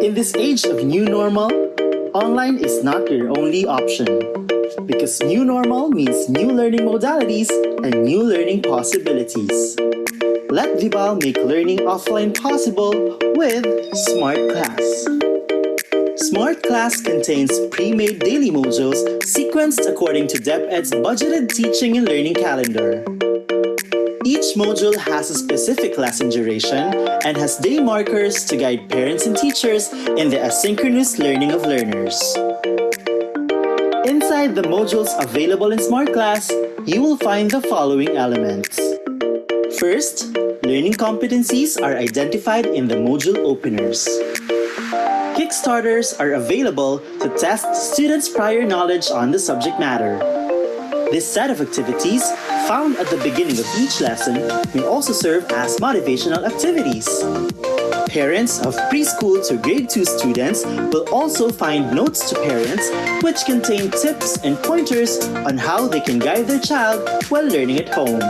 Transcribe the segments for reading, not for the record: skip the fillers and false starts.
In this age of new normal, online is not your only option. Because new normal means new learning modalities and new learning possibilities. Let Vibal make learning offline possible with Smart Class. Smart Class contains pre-made daily modules sequenced according to DepEd's budgeted teaching and learning calendar. Each module has a specific lesson duration and has day markers to guide parents and teachers in the asynchronous learning of learners. Inside the modules available in Smart Class, you will find the following elements. First, learning competencies are identified in the module openers. Kickstarters are available to test students' prior knowledge on the subject matter. This set of activities, found at the beginning of each lesson, may also serve as motivational activities. Parents of preschool to grade 2 students will also find notes to parents which contain tips and pointers on how they can guide their child while learning at home.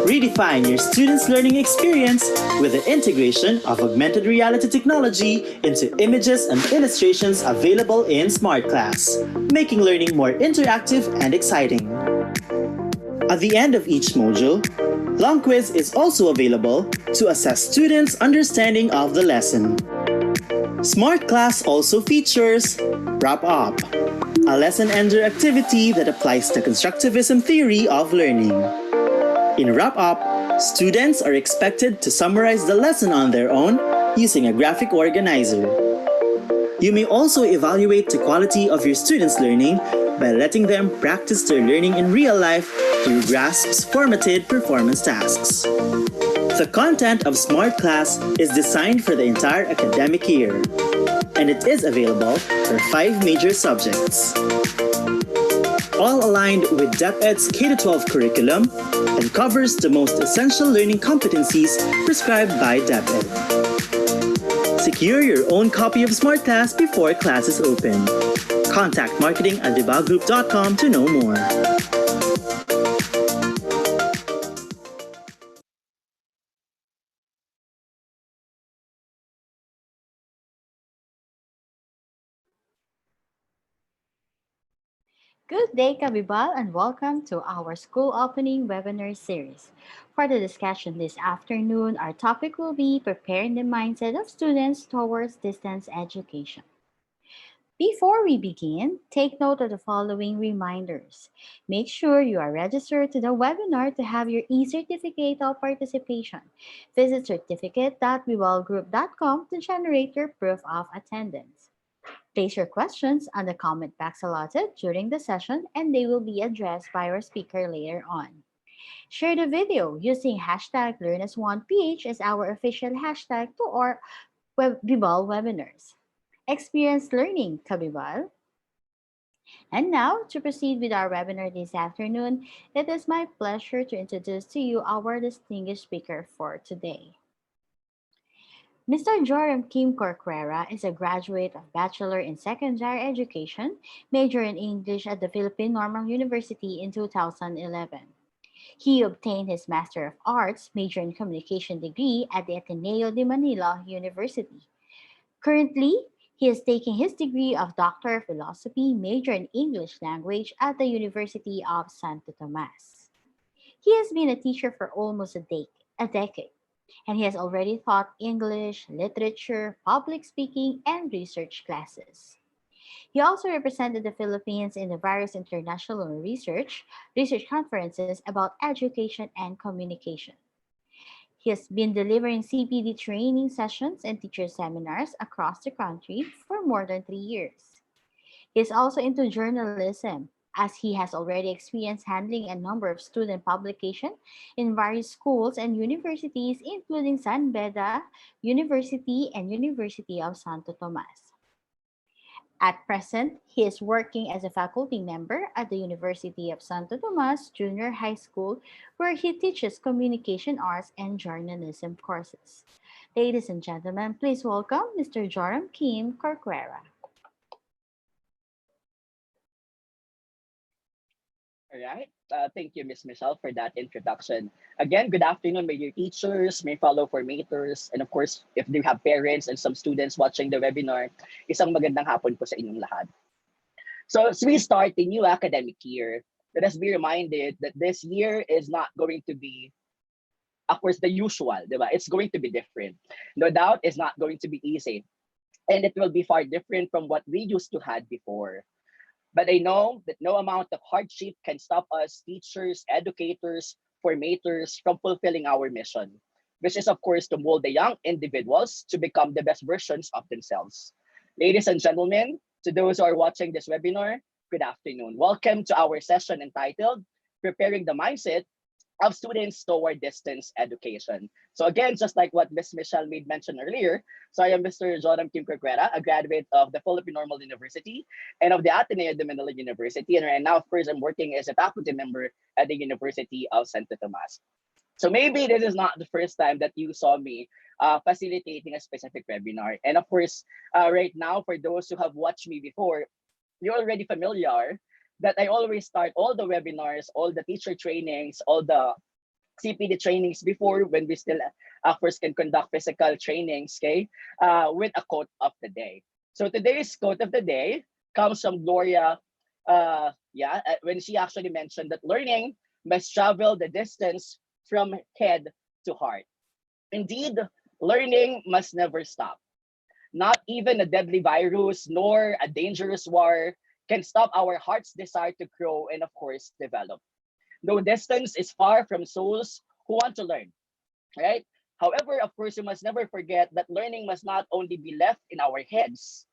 Redefine your students' learning experience with the integration of augmented reality technology into images and illustrations available in Smart Class, making learning more interactive and exciting. At the end of each module, Long Quiz is also available to assess students' understanding of the lesson. Smart Class also features Wrap Up, a lesson ender activity that applies the constructivism theory of learning. In Wrap Up, students are expected to summarize the lesson on their own using a graphic organizer. You may also evaluate the quality of your students' learning by letting them practice their learning in real life through GRASP's formatted performance tasks. The content of Smart Class is designed for the entire academic year, and it is available for 5 major subjects. All aligned with DepEd's K-12 curriculum and covers the most essential learning competencies prescribed by DepEd. Secure your own copy of Smart Class before classes open. Contact marketing@vibalgroup.com to know more. Good day, Kabibal, and welcome to our school opening webinar series. For the discussion this afternoon, our topic will be preparing the mindset of students towards distance education. Before we begin, take note of the following reminders. Make sure you are registered to the webinar to have your e-certificate of participation. Visit certificate.vivalgroup.com to generate your proof of attendance. Place your questions on the comment box allotted during the session and they will be addressed by our speaker later on. Share the video using hashtag LearnAsOnePH as our official hashtag to our Bibal webinars. Experience learning, Kabibal. And now, to proceed with our webinar this afternoon, it is my pleasure to introduce to you our distinguished speaker for today. Mr. Joram Kim Corcuera is a graduate of Bachelor in Secondary Education, major in English at the Philippine Normal University in 2011. He obtained his Master of Arts, major in Communication degree at the Ateneo de Manila University. Currently, he is taking his degree of Doctor of Philosophy, major in English Language at the University of Santo Tomas. He has been a teacher for almost a decade, and he has already taught English, literature, public speaking, and research classes. He also represented the Philippines in the various international research conferences about education and communication. He has been delivering CPD training sessions and teacher seminars across the country for more than 3 years. He is also into journalism, as he has already experienced handling a number of student publications in various schools and universities, including San Beda University and University of Santo Tomas. At present, he is working as a faculty member at the University of Santo Tomas Junior High School, where he teaches communication arts and journalism courses. Ladies and gentlemen, please welcome Mr. Joram Kim Corcuera. All right. Thank you, Miss Michelle, for that introduction. Again, good afternoon, my dear teachers, my fellow formators, and of course, if you have parents and some students watching the webinar, isang magandang hapon po sa inyong lahat. So as we start the new academic year, let us be reminded that this year is not going to be, of course, the usual, diba? It's going to be different. No doubt, it's not going to be easy. And it will be far different from what we used to had before. But I know that no amount of hardship can stop us teachers, educators, formators from fulfilling our mission, which is, of course, to mold the young individuals to become the best versions of themselves. Ladies and gentlemen, to those who are watching this webinar, good afternoon. Welcome to our session entitled Preparing the Mindset of Students Toward Distance Education. So again, just like what Ms. Michelle made mention earlier, so I am Mr. Joram Kim Corcuera, a graduate of the Philippine Normal University and of the Ateneo de Manila University. And right now, of course, I'm working as a faculty member at the University of Santo Tomas. So maybe this is not the first time that you saw me facilitating a specific webinar. And of course, right now, for those who have watched me before, you're already familiar that I always start all the webinars, all the teacher trainings, all the CPD trainings before when we still first can conduct physical trainings, okay, with a quote of the day. So today's quote of the day comes from Gloria, when she actually mentioned that learning must travel the distance from head to heart. Indeed, learning must never stop. Not even a deadly virus nor a dangerous war can stop our heart's desire to grow and, of course, develop. No distance is far from souls who want to learn, right? However, of course, we must never forget that learning must not only be left in our heads,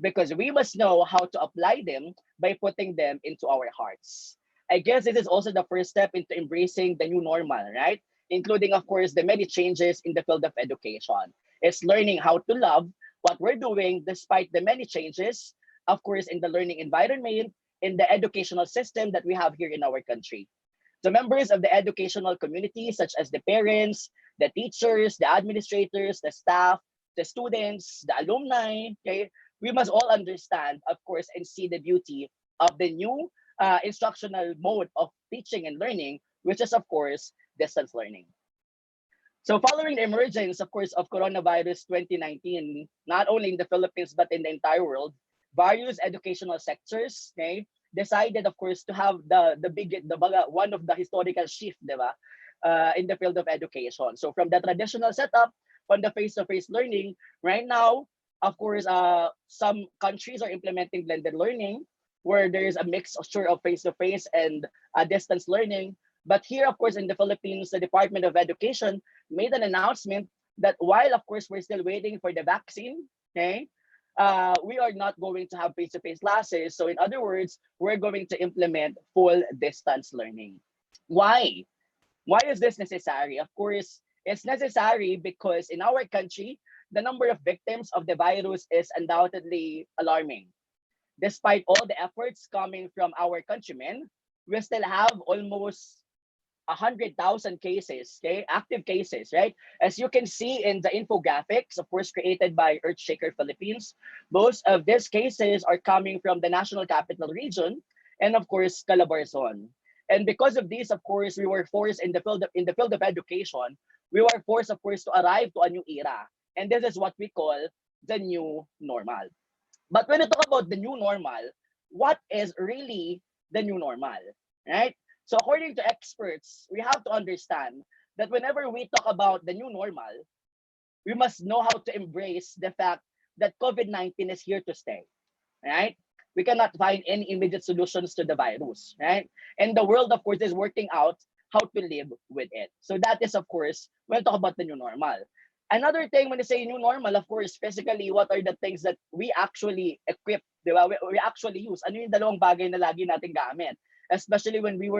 because we must know how to apply them by putting them into our hearts. I guess this is also the first step into embracing the new normal, right? Including, of course, the many changes in the field of education. It's learning how to love what we're doing despite the many changes, of course, in the learning environment, in the educational system that we have here in our country. The members of the educational community, such as the parents, the teachers, the administrators, the staff, the students, the alumni, okay, we must all understand, of course, and see the beauty of the new instructional mode of teaching and learning, which is, of course, distance learning. So following the emergence, of course, of coronavirus 2019, not only in the Philippines, but in the entire world, various educational sectors, okay, decided, of course, to have one of the historical shift, diba, in the field of education. So from the traditional setup, from the face-to-face learning, right now, of course, some countries are implementing blended learning, where there is a mixture of face-to-face and distance learning. But here, of course, in the Philippines, the Department of Education made an announcement that while, of course, we're still waiting for the vaccine, okay, we are not going to have face-to-face classes. So in other words, we're going to implement full distance learning. Why? Why is this necessary? Of course, it's necessary because in our country, the number of victims of the virus is undoubtedly alarming. Despite all the efforts coming from our countrymen, we still have almost 100,000 cases, okay, active cases, right? As you can see in the infographics, of course, created by Earthshaker Philippines, most of these cases are coming from the National Capital Region and, of course, Calabarzon. And because of this, of course, we were forced in the field of education, we were forced, of course, to arrive to a new era. And this is what we call the new normal. But when we talk about the new normal, what is really the new normal, right? So according to experts, we have to understand that whenever we talk about the new normal, we must know how to embrace the fact that COVID-19 is here to stay, right? We cannot find any immediate solutions to the virus, right? And the world, of course, is working out how to live with it. So that is, of course, when we talk about the new normal. Another thing when you say new normal, of course, physically, what are the things that we actually equip, di ba? We actually use. Ano yung dalawang bagay na lagi natin gamit? Especially when we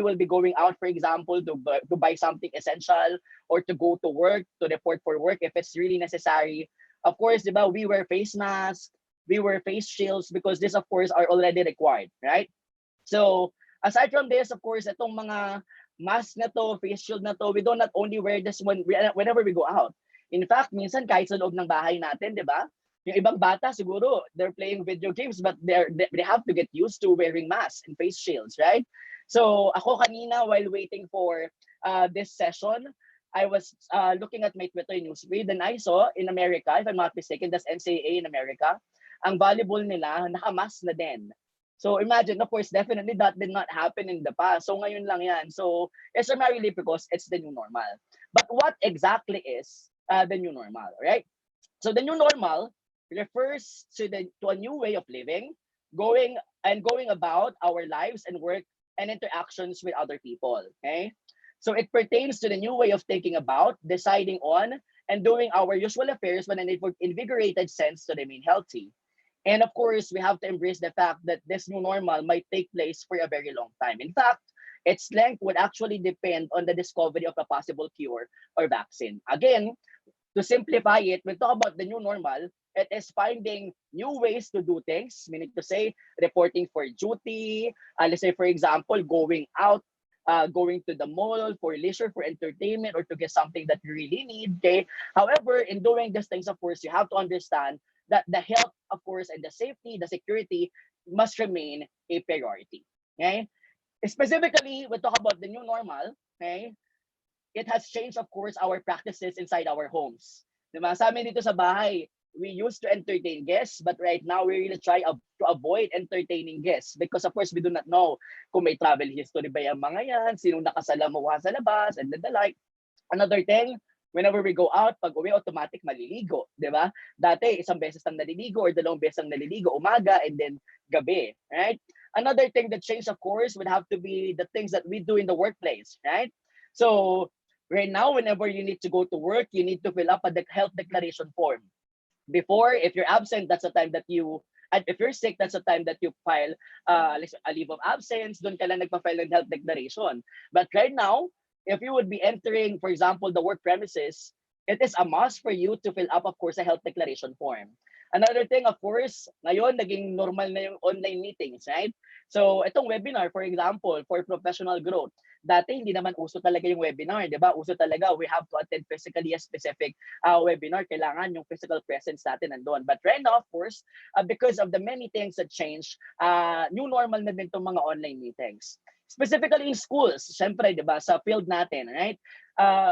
will be going out, for example, to buy something essential or to go to work, to report for work if it's really necessary. Of course, di ba, we wear face masks, we wear face shields because this, of course, are already required, right? So aside from this, of course, itong mga mask na to, face shield na to, we do not only wear this whenever we go out. In fact, minsan kahit sa loob ng bahay natin, di ba? Yung ibang bata siguro they're playing video games but they have to get used to wearing masks and face shields, right? So ako kanina while waiting for this session, I was looking at my Twitter newsfeed and I saw in America, if I'm not mistaken, that's NCAA in America, ang volleyball nila nakamas na din. So imagine, of course, definitely that did not happen in the past. So ngayon lang yan. So it's primarily because it's the new normal. But what exactly is the new normal, right? So the new normal refers to a new way of living, going about our lives and work and interactions with other people. Okay. So it pertains to the new way of thinking about, deciding on, and doing our usual affairs when an invigorated sense to remain healthy. And of course, we have to embrace the fact that this new normal might take place for a very long time. In fact, its length would actually depend on the discovery of a possible cure or vaccine. Again, to simplify it, we talk about the new normal, it is finding new ways to do things, meaning to say, reporting for duty, let's say, for example, going out, going to the mall for leisure, for entertainment, or to get something that you really need. Okay. However, in doing these things, of course, you have to understand that the health, of course, and the safety, the security must remain a priority. Okay. Specifically, we talk about the new normal. Okay. It has changed, of course, our practices inside our homes. Diba? Sa amin dito sa bahay, we used to entertain guests, but right now we really try to avoid entertaining guests because of course we do not know kung may travel history ba yung mga yan, sinong nakasalamuha sa labas, and then the like. Another thing, whenever we go out, pag uwi, automatic maliligo, di ba? Dati, isang beses lang naliligo or dalawang beses lang naliligo, umaga and then gabi, right? Another thing that changed, of course, would have to be the things that we do in the workplace, right? So, right now, whenever you need to go to work, you need to fill up a health declaration form. Before, if you're absent, that's the time that you, and if you're sick, that's the time that you file a leave of absence. Doon ka lang nagpa-file ng health declaration. But right now, if you would be entering, for example, the work premises, it is a must for you to fill up, of course, a health declaration form. Another thing, of course, ngayon, naging normal na yung online meetings, right? So, itong webinar, for example, for professional growth, dati hindi naman uso talaga yung webinar, di ba? Uso talaga, we have to attend physically a specific webinar. Kailangan yung physical presence natin nandun. But right now, of course, because of the many things that change, new normal na din itong mga online meetings. Specifically in schools, syempre, di ba, sa field natin, right?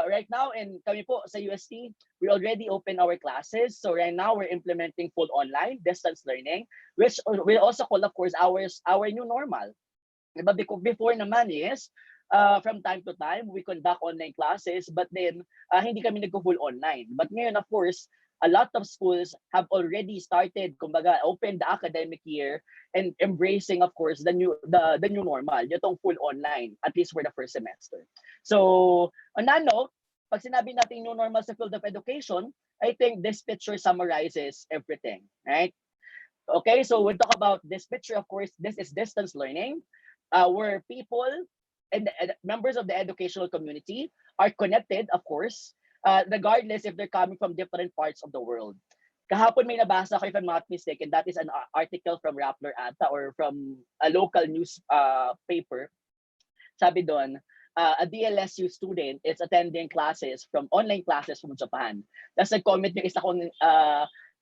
Right now, and kami po sa UST, we already open our classes. So right now, we're implementing full online distance learning, which will also call, of course, our new normal. Diba? Because before naman is, from time to time, we conduct online classes, but then hindi kami nag-full online. But ngayon, of course, a lot of schools have already started, kumbaga, open the academic year and embracing, of course, the new normal, yung full online, at least for the first semester. So, on that note, pag sinabi natin new normal sa field of education, I think this picture summarizes everything, right? Okay, so we'll talk about this picture. Of course, this is distance learning, where people and members of the educational community are connected, of course, regardless if they're coming from different parts of the world. Kahapon may nabasa ko, if I'm not mistaken, that is an article from Rappler ata or from a local news paper. Sabi doon, a DLSU student is attending online classes from Japan. Tapos nag-comment yung isa kong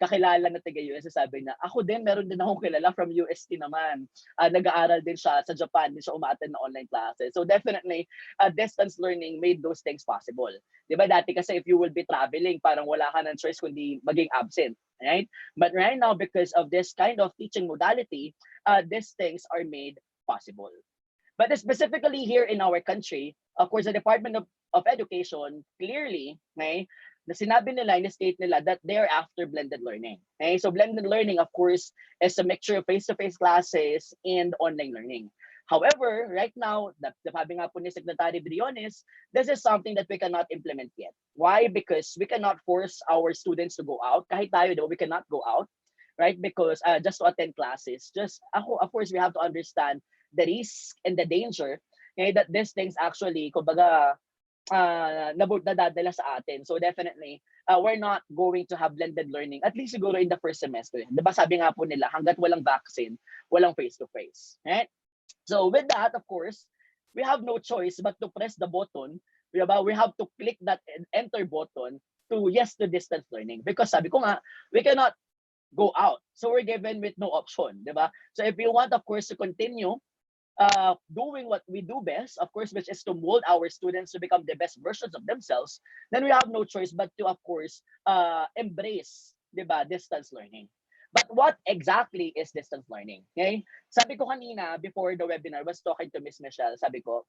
kakilala na taga-US, sabi na, ako din, meron din akong kilala from UST naman. Nag-aaral din siya sa Japan, din siya umaattend na online classes. So definitely, distance learning made those things possible. Di ba dati kasi if you will be traveling, parang wala ka ng choice kundi maging absent. Right? But right now, because of this kind of teaching modality, these things are made possible. But specifically here in our country, of course, the Department of Education clearly, okay, na sinabi nila, in-state nila that they're after blended learning. Okay? So blended learning, of course, is a mixture of face-to-face classes and online learning. However, right now, sabi nga po ni Secretary Briones, this is something that we cannot implement yet. Why? Because we cannot force our students to go out. Kahit tayo, we cannot go out, right? Because just to attend classes. Of course, we have to understand the risk and the danger that these things actually, kumbaga, nadadala sa atin. So definitely, we're not going to have blended learning, at least siguro in the first semester. Diba sabi nga po nila, hanggat walang vaccine, walang face-to-face. Right? So with that, of course, we have no choice but to press the button. We have to click that enter button to yes to distance learning. Because sabi ko nga, we cannot go out. So we're given with no option. Diba? So if you want, of course, to continue doing what we do best, of course, which is to mold our students to become the best versions of themselves, then we have no choice but to, of course, embrace, di ba, distance learning. But what exactly is distance learning? Okay? Sabi ko kanina, before the webinar, was talking to Miss Michelle, sabi ko,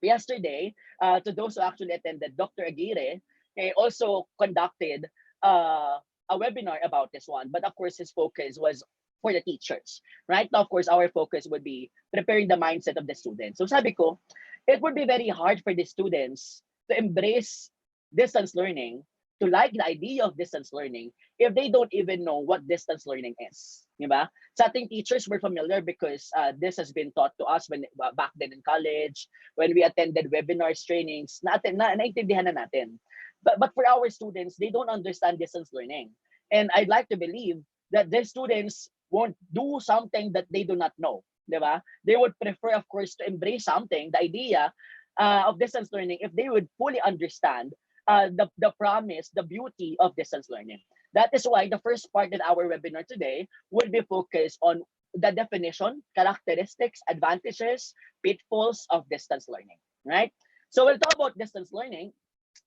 yesterday, to those who actually attended, Dr. Aguirre also conducted a webinar about this one. But of course, his focus was for the teachers. Right now, of course, our focus would be preparing the mindset of the students. So sabi ko, it would be very hard for the students to embrace distance learning, to like the idea of distance learning, if they don't even know what distance learning is. Diba? Sa ating teachers, we're familiar because this has been taught to us when back then in college, when we attended webinars, trainings, naintindihan na natin. But for our students, they don't understand distance learning. And I'd like to believe that the students won't do something that they do not know. Diba? They would prefer, of course, to embrace something, the idea of distance learning, if they would fully understand the promise, the beauty of distance learning. That is why the first part of our webinar today will be focused on the definition, characteristics, advantages, pitfalls of distance learning, right? So we'll talk about distance learning.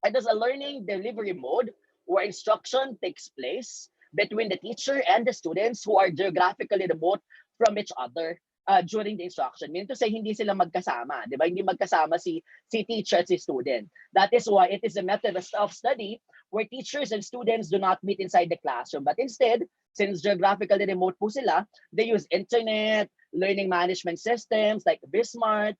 It is a learning delivery mode where instruction takes place between the teacher and the students who are geographically remote from each other during the instruction. Meaning to say, hindi sila magkasama, di ba? Hindi magkasama si teacher at si student. That is why it is a method of study where teachers and students do not meet inside the classroom. But instead, since geographically remote po sila, they use internet, learning management systems like Bismart,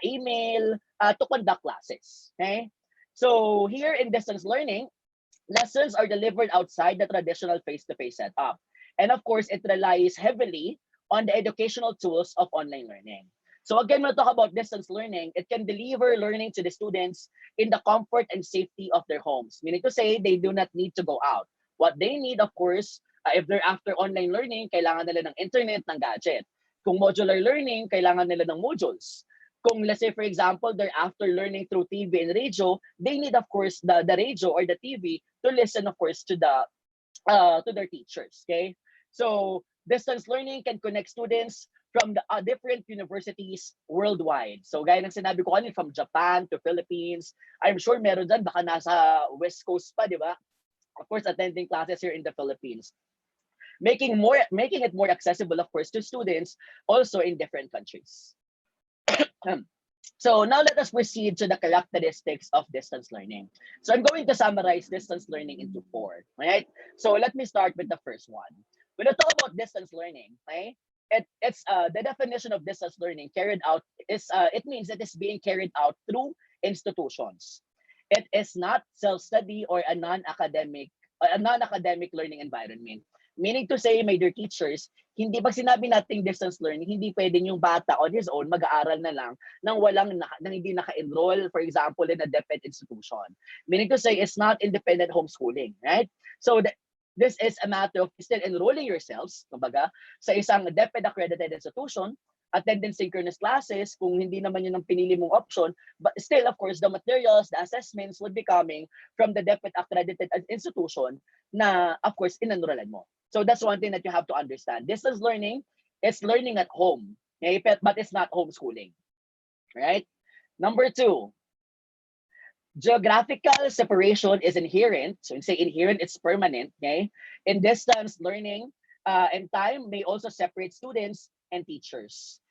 email to conduct classes. Okay? So here in distance learning, lessons are delivered outside the traditional face-to-face setup. And of course, it relies heavily on the educational tools of online learning. So again, when we talk about distance learning, it can deliver learning to the students in the comfort and safety of their homes. Meaning to say, they do not need to go out. What they need, of course, if they're after online learning, kailangan nila ng internet, ng gadget. Kung modular learning, kailangan nila ng modules. Kung let's say, for example, they're after learning through TV and radio, they need, of course, the radio or the TV to listen, of course, to their teachers. Okay, so distance learning can connect students from the different universities worldwide. So gaya ng sinabi ko kanina, from Japan to Philippines, I'm sure meron dyan, baka nasa West Coast pa, di ba? Of course, attending classes here in the Philippines. Making it more accessible, of course, to students also in different countries. So now let us proceed to the characteristics of distance learning. So I'm going to summarize distance learning into 4, right? So let me start with the first one. When I talk about distance learning, right, it's the definition of distance learning carried out is it means it is being carried out through institutions. It is not self-study or a non-academic learning environment. Meaning to say, my dear teachers, hindi pag sinabi nating distance learning, hindi pwedeng yung bata on his own mag-aaral na lang nang hindi naka-enroll, for example, in a DepEd institution. Meaning to say, it's not independent homeschooling, right? So this is a matter of still enrolling yourselves, kumbaga, sa isang DepEd accredited institution, attending synchronous classes, kung hindi naman yun ang pinili mong option, but still, of course, the materials, the assessments would be coming from the DepEd accredited institution na, of course, in-enrollan mo. So that's one thing that you have to understand. Distance learning is learning at home, okay? But it's not homeschooling, right? Number 2, geographical separation is inherent. So when say inherent, it's permanent, okay? In distance learning and time may also separate students and teachers.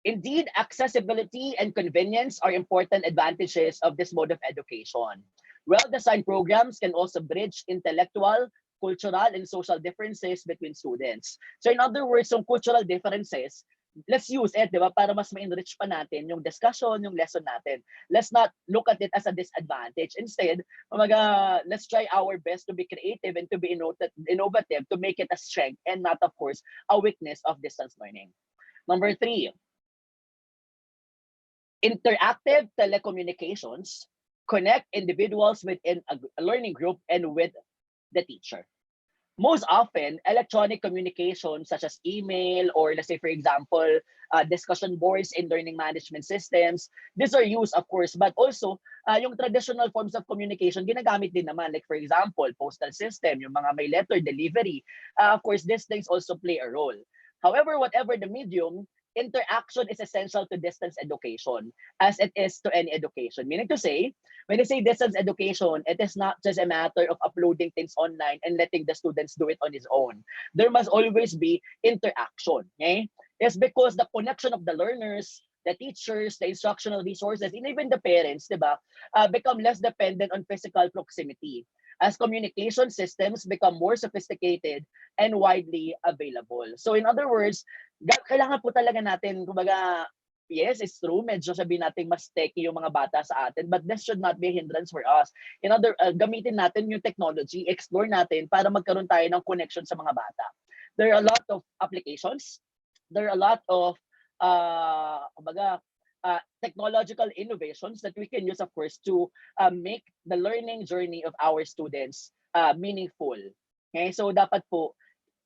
Indeed, accessibility and convenience are important advantages of this mode of education. Well-designed programs can also bridge intellectual, cultural, and social differences between students. So in other words, some cultural differences, let's use it, di ba, para mas ma-enrich pa natin yung discussion, yung lesson natin. Let's not look at it as a disadvantage. Instead, let's try our best to be creative and to be innovative to make it a strength and not, of course, a weakness of distance learning. Number 3, interactive telecommunications connect individuals within a learning group and with the teacher. Most often, electronic communication such as email or let's say, for example, discussion boards in learning management systems, these are used, of course, but also yung traditional forms of communication, ginagamit din naman. Like for example, postal system, yung mga may letter delivery. Of course, these things also play a role. However, whatever the medium, interaction is essential to distance education as it is to any education. Meaning to say, when you say distance education, it is not just a matter of uploading things online and letting the students do it on his own. There must always be interaction. Okay? It's because the connection of the learners, the teachers, the instructional resources, and even the parents, diba, become less dependent on physical proximity as communication systems become more sophisticated and widely available. So in other words, kailangan po talaga natin, kumbaga, yes, it's true, medyo sabihin natin mas techy yung mga bata sa atin, but this should not be a hindrance for us. In other, gamitin natin yung technology, explore natin para magkaroon tayo ng connection sa mga bata. There are a lot of applications, there are a lot of kumbaga, technological innovations that we can use, of course, to make the learning journey of our students meaningful. Okay, so dapat po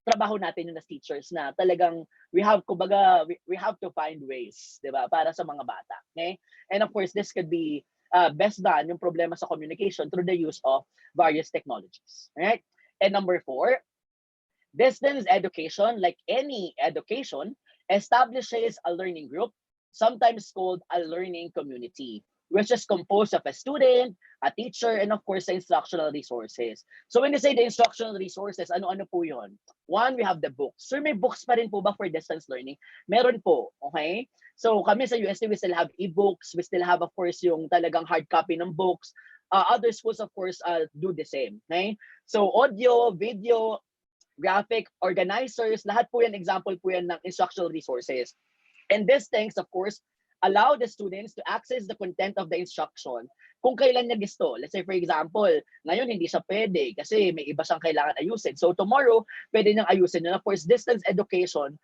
trabaho natin yung as teachers na talagang we have kumbaga we have to find ways, 'di ba, para sa mga bata. Okay? And of course, this could be best done yung problema sa communication through the use of various technologies. Right? And number 4, distance education, like any education, establishes a learning group, sometimes called a learning community, which is composed of a student, a teacher, and of course, the instructional resources. So when you say the instructional resources, ano-ano po yun? One, we have the books. Sir, may books pa rin po ba for distance learning? Meron po, okay? So kami sa UST, we still have e-books. We still have, of course, yung talagang hard copy ng books. Other schools, of course, do the same. Okay? So audio, video, graphic organizers, lahat po yan, example po yan ng instructional resources. And these things, of course, allow the students to access the content of the instruction kung kailan niya gusto. Let's say, for example, ngayon hindi siya pwede kasi may iba siyang kailangan ayusin. So tomorrow, pwede niyang ayusin. And of course, distance education,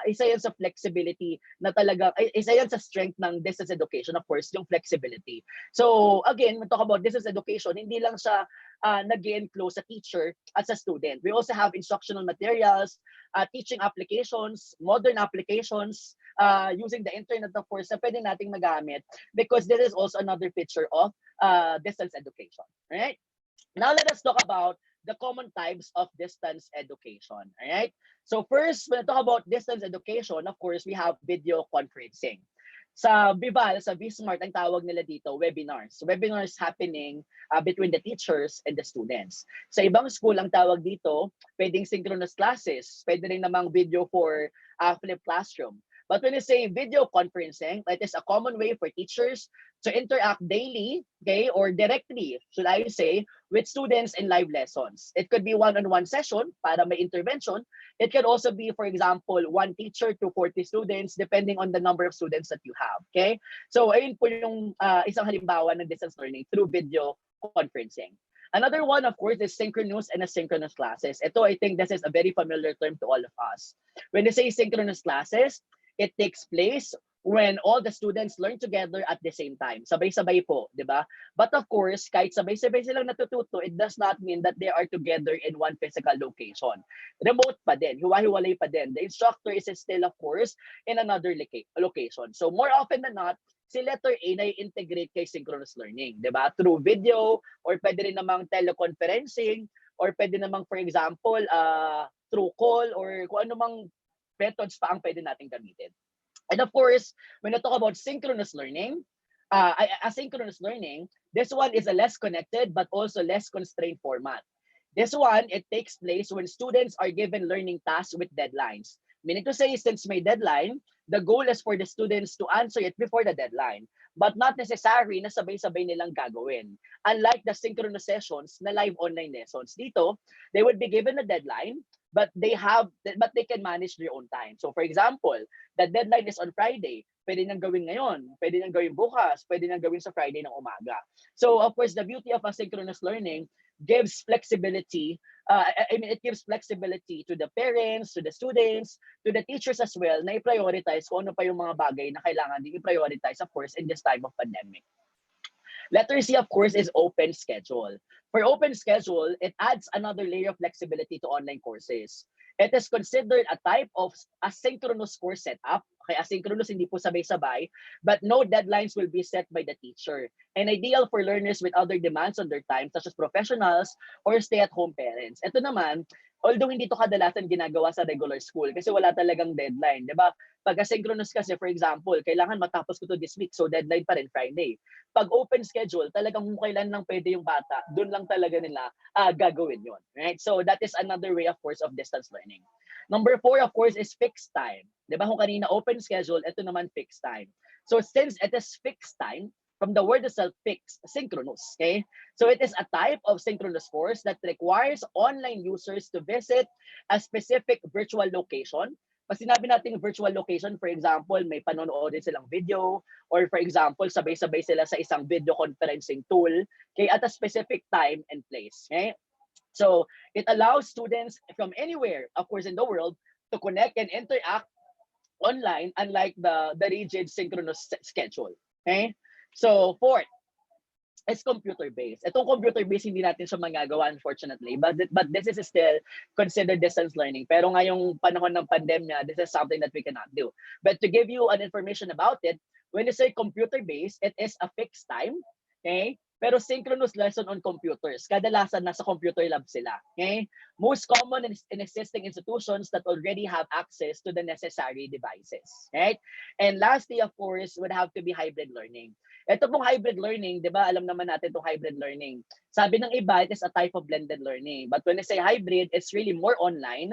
isa yan sa flexibility na talaga, isa yan sa strength ng distance education, of course, yung flexibility. So again, we talk about distance education, hindi lang siya nag-enclose sa teacher at sa student. We also have instructional materials, teaching applications, modern applications, using the internet, of course, na pwede nating magamit because this is also another feature of distance education. All right? Now let us talk about the common types of distance education. All right? So first, when we talk about distance education, of course, we have video conferencing. Sa Bival, sa Vsmart, ang tawag nila dito, webinars. Webinars happening between the teachers and the students. Sa ibang school, ang tawag dito, pwedeng synchronous classes. Pwede rin namang video for flipped classroom. But when you say video conferencing, it is a common way for teachers to interact daily, okay, or directly, should I say, with students in live lessons. It could be one-on-one session para may intervention. It could also be, for example, one teacher to 40 students, depending on the number of students that you have, okay? So ayun po yung isang halimbawa ng distance learning through video conferencing. Another one, of course, is synchronous and asynchronous classes. Ito, I think this is a very familiar term to all of us. When you say synchronous classes, it takes place when all the students learn together at the same time. Sabay-sabay po, di ba? But of course, kahit sabay-sabay silang natututo, it does not mean that they are together in one physical location. Remote pa din, hiwa-hiwalay pa din. The instructor is still, of course, in another location. So more often than not, si letter A na i-integrate kay synchronous learning, di ba? Through video, or pwede rin namang teleconferencing, or pwede namang, for example, through call, or kung ano mang methods pa ang pwede natin gamitin. And of course, when I talk about synchronous learning, asynchronous learning, this one is a less connected but also less constrained format. This one, it takes place when students are given learning tasks with deadlines. Meaning to say, since may deadline, the goal is for the students to answer it before the deadline, but not necessary na sabay-sabay nilang gagawin. Unlike the synchronous sessions na live online lessons, dito, they would be given a deadline, but they can manage their own time. So for example, the deadline is on Friday. Pwede nang gawin ngayon, pwede nang gawin bukas, pwede nang gawin sa Friday ng umaga. So of course, the beauty of asynchronous learning gives flexibility. It gives flexibility to the parents, to the students, to the teachers as well, na i-prioritize kung ano pa yung mga bagay na kailangan din i-prioritize, of course, in this time of pandemic. Letter C, of course, is open schedule. For open schedule, it adds another layer of flexibility to online courses. It is considered a type of asynchronous course setup. Okay, asynchronous, hindi po sabay-sabay, but no deadlines will be set by the teacher. And ideal for learners with other demands on their time, such as professionals or stay-at-home parents. Ito naman, Although hindi to kadalasan ginagawa sa regular school kasi wala talagang deadline, 'di ba? Pag asynchronous kasi, for example, kailangan matapos ko to this week, so deadline pa rin Friday. Pag open schedule, talagang kung kailan lang pwede yung bata, doon lang talaga nila gagawin yon, right? So that is another way, of course, of distance learning. Number 4, of course, is fixed time. 'Di ba? Kung kanina open schedule, ito naman fixed time. So since it is fixed time, from the word itself, fixed, synchronous, okay? So it is a type of synchronous course that requires online users to visit a specific virtual location. Pag sinabi natin virtual location, for example, may panonoodin silang video, or for example, sabay-sabay sila sa isang video conferencing tool, okay, at a specific time and place, okay? So it allows students from anywhere, of course, in the world, to connect and interact online, unlike the rigid synchronous schedule, okay? So fourth, it's computer-based. Itong computer-based, hindi natin siya magagawa, unfortunately. But this is still considered distance learning. Pero ngayong panahon ng pandemya, this is something that we cannot do. But to give you an information about it, when you say computer-based, it is a fixed time, okay? Pero synchronous lesson on computers. Kadalasan nasa computer lab sila, okay? Most common in existing institutions that already have access to the necessary devices, right? And lastly, of course, would have to be hybrid learning. Ito pong hybrid learning, di ba, alam naman natin itong hybrid learning. Sabi ng iba, it is a type of blended learning. But when I say hybrid, it's really more online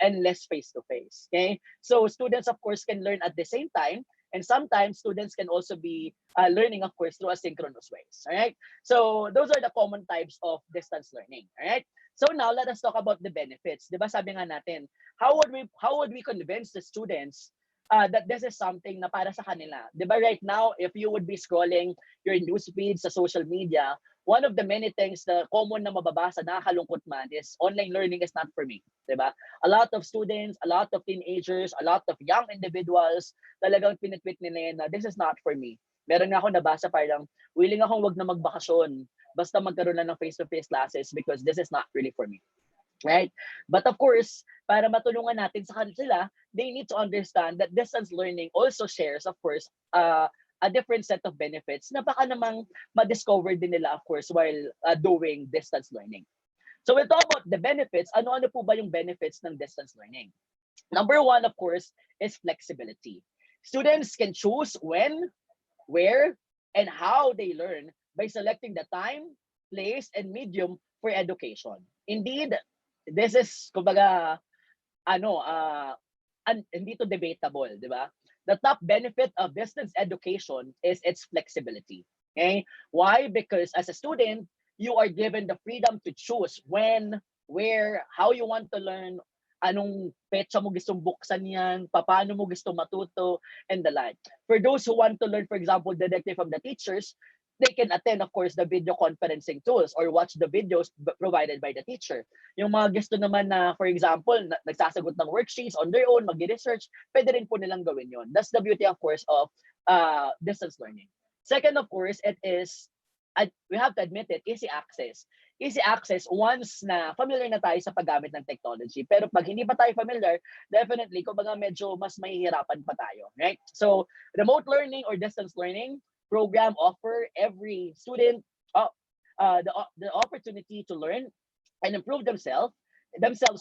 and less face-to-face, okay? So students, of course, can learn at the same time, and sometimes students can also be learning, of course, through asynchronous ways, all right? So those are the common types of distance learning, all right? So now let us talk about the benefits. Di ba sabi nga natin, how would we convince the students that this is something na para sa kanila? Di ba right now, if you would be scrolling your newsfeed sa social media, one of the many things na common na mababasa, nakakalungkot man, is online learning is not for me. Di ba? A lot of students, a lot of teenagers, a lot of young individuals, talagang pinitweet nila yan na this is not for me. Meron nga ako nabasa parang, willing akong wag na magbakasyon, basta magkaroon na ng face-to-face classes because this is not really for me. Right? But of course, para matulungan natin sa kanila, they need to understand that distance learning also shares, of course, a different set of benefits na baka namang ma-discover din nila, of course, while doing distance learning. So we'll talk about the benefits. Ano-ano po ba yung benefits ng distance learning? Number 1, of course, is flexibility. Students can choose when, where, and how they learn by selecting the time, place, and medium for education. Indeed, this is, kumbaga, hindi to debatable, di ba? The top benefit of distance education is its flexibility. Okay? Why? Because as a student, you are given the freedom to choose when, where, how you want to learn, anong petsa mo gustong buksan yan, paano mo gusto matuto, and the like. For those who want to learn, for example, directly from the teachers, they can attend, of course, the video conferencing tools or watch the videos provided by the teacher. Yung mga gusto naman na, for example, nagsasagot ng worksheets on their own, mag-research, pwede rin po nilang gawin yon. That's the beauty, of course, of distance learning. Second, of course, it is, we have to admit it, easy access. Easy access once na familiar na tayo sa paggamit ng technology. Pero pag hindi pa tayo familiar, definitely, kumbaga medyo mas mahihirapan pa tayo, right? So, remote learning or distance learning program offer every student the opportunity to learn and improve themselves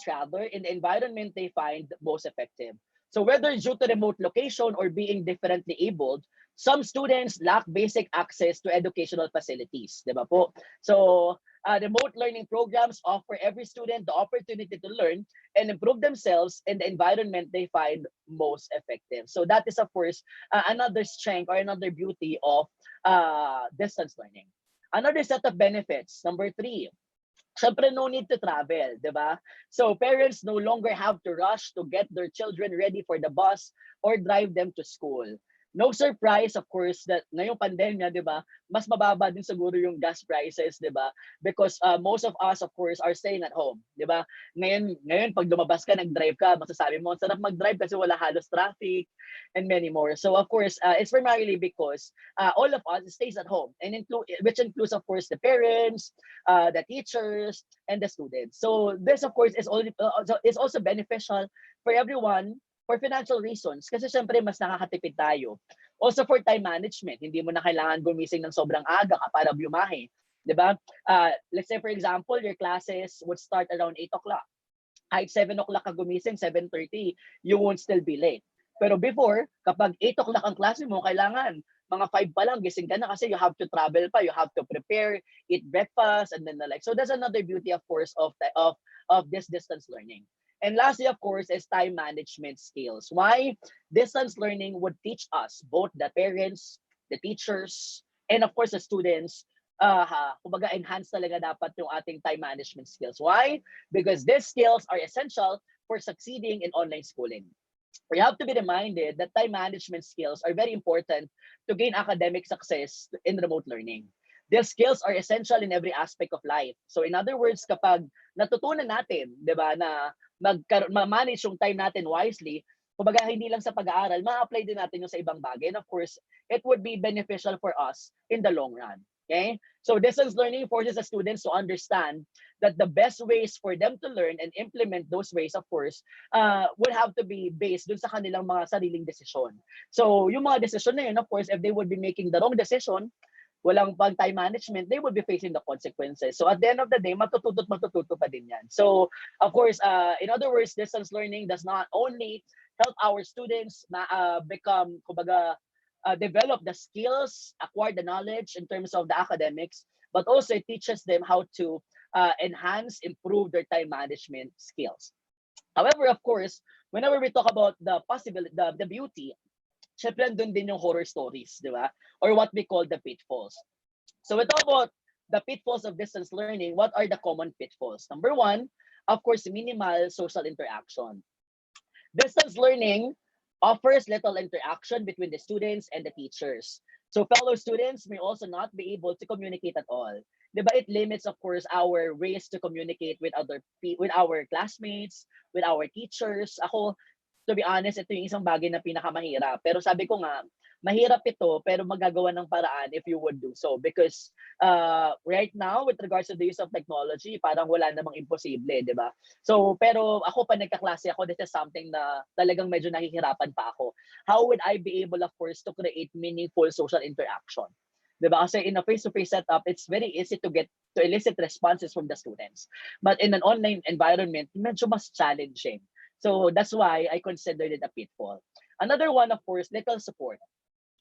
rather in the environment they find most effective. So whether due to remote location or being differently abled, some students lack basic access to educational facilities, di ba po? So remote learning programs offer every student the opportunity to learn and improve themselves in the environment they find most effective. So that is, of course, another strength or another beauty of distance learning. Another set of benefits, number 3, syempre, no need to travel, di ba? So parents no longer have to rush to get their children ready for the bus or drive them to school. No surprise, of course, that ngayong pandemya, di ba, mas mababa din siguro yung gas prices, di ba? Because most of us, of course, are staying at home, di ba? Ngayon, pag lumabas ka, nag-drive ka, masasabi mo, sarap mag-drive kasi wala halos traffic and many more. So, of course, it's primarily because all of us stays at home, and which includes, of course, the parents, the teachers, and the students. So, this, of course, is also beneficial for everyone for financial reasons, kasi syempre mas nakakatipid tayo. Also for time management, hindi mo na kailangan gumising ng sobrang aga para bumahe, di ba? Let's say for example, your classes would start around 8 o'clock. kahit 7 o'clock ka gumising, 7:30, you won't still be late. Pero before, kapag 8 o'clock ang klase mo, kailangan mga 5 pa lang, gising ka na kasi you have to travel pa, you have to prepare, eat breakfast, and then the like. So that's another beauty, of course, of this distance learning. And lastly, of course, is time management skills. Why? Distance learning would teach us, both the parents, the teachers, and of course, the students, kumbaga enhance talaga dapat yung ating time management skills. Why? Because these skills are essential for succeeding in online schooling. We have to be reminded that time management skills are very important to gain academic success in remote learning. These skills are essential in every aspect of life. So in other words, kapag natutunan natin, 'di ba, na ma-manage yung time natin wisely, kumbaga hindi lang sa pag-aaral, ma-apply din natin yung sa ibang bagay. And of course, it would be beneficial for us in the long run. Okay? So distance learning forces the students to understand that the best ways for them to learn and implement those ways, of course, would have to be based dun sa kanilang mga sariling desisyon. So yung mga desisyon na yun, of course, if they would be making the wrong decision, walang pag time management, they would be facing the consequences. So at the end of the day, matututo pa din yan. So of course, in other words, distance learning does not only help our students become, kumbaga, develop the skills, acquire the knowledge in terms of the academics, but also it teaches them how to enhance, improve their time management skills. However, of course, whenever we talk about the possibility, the beauty, syempre doon din yung horror stories, di ba? Or what we call the pitfalls. So we talk about the pitfalls of distance learning. What are the common pitfalls? Number one, of course, minimal social interaction. Distance learning offers little interaction between the students and the teachers. So fellow students may also not be able to communicate at all. Diba? It limits, of course, our ways to communicate with with our classmates, with our teachers. Ako, to be honest, ito yung isang bagay na pinakamahirap. Pero sabi ko nga, mahirap ito, pero magagawa ng paraan if you would do so. Because right now, with regards to the use of technology, parang wala namang imposible, di ba? So, pero ako pa nagkaklase ako, this is something na talagang medyo nahihirapan pa ako. How would I be able, of course, to create meaningful social interaction? Diba? Kasi in a face-to-face setup, it's very easy to elicit responses from the students. But in an online environment, medyo mas challenging. So that's why I considered it a pitfall. Another one, of course, little support.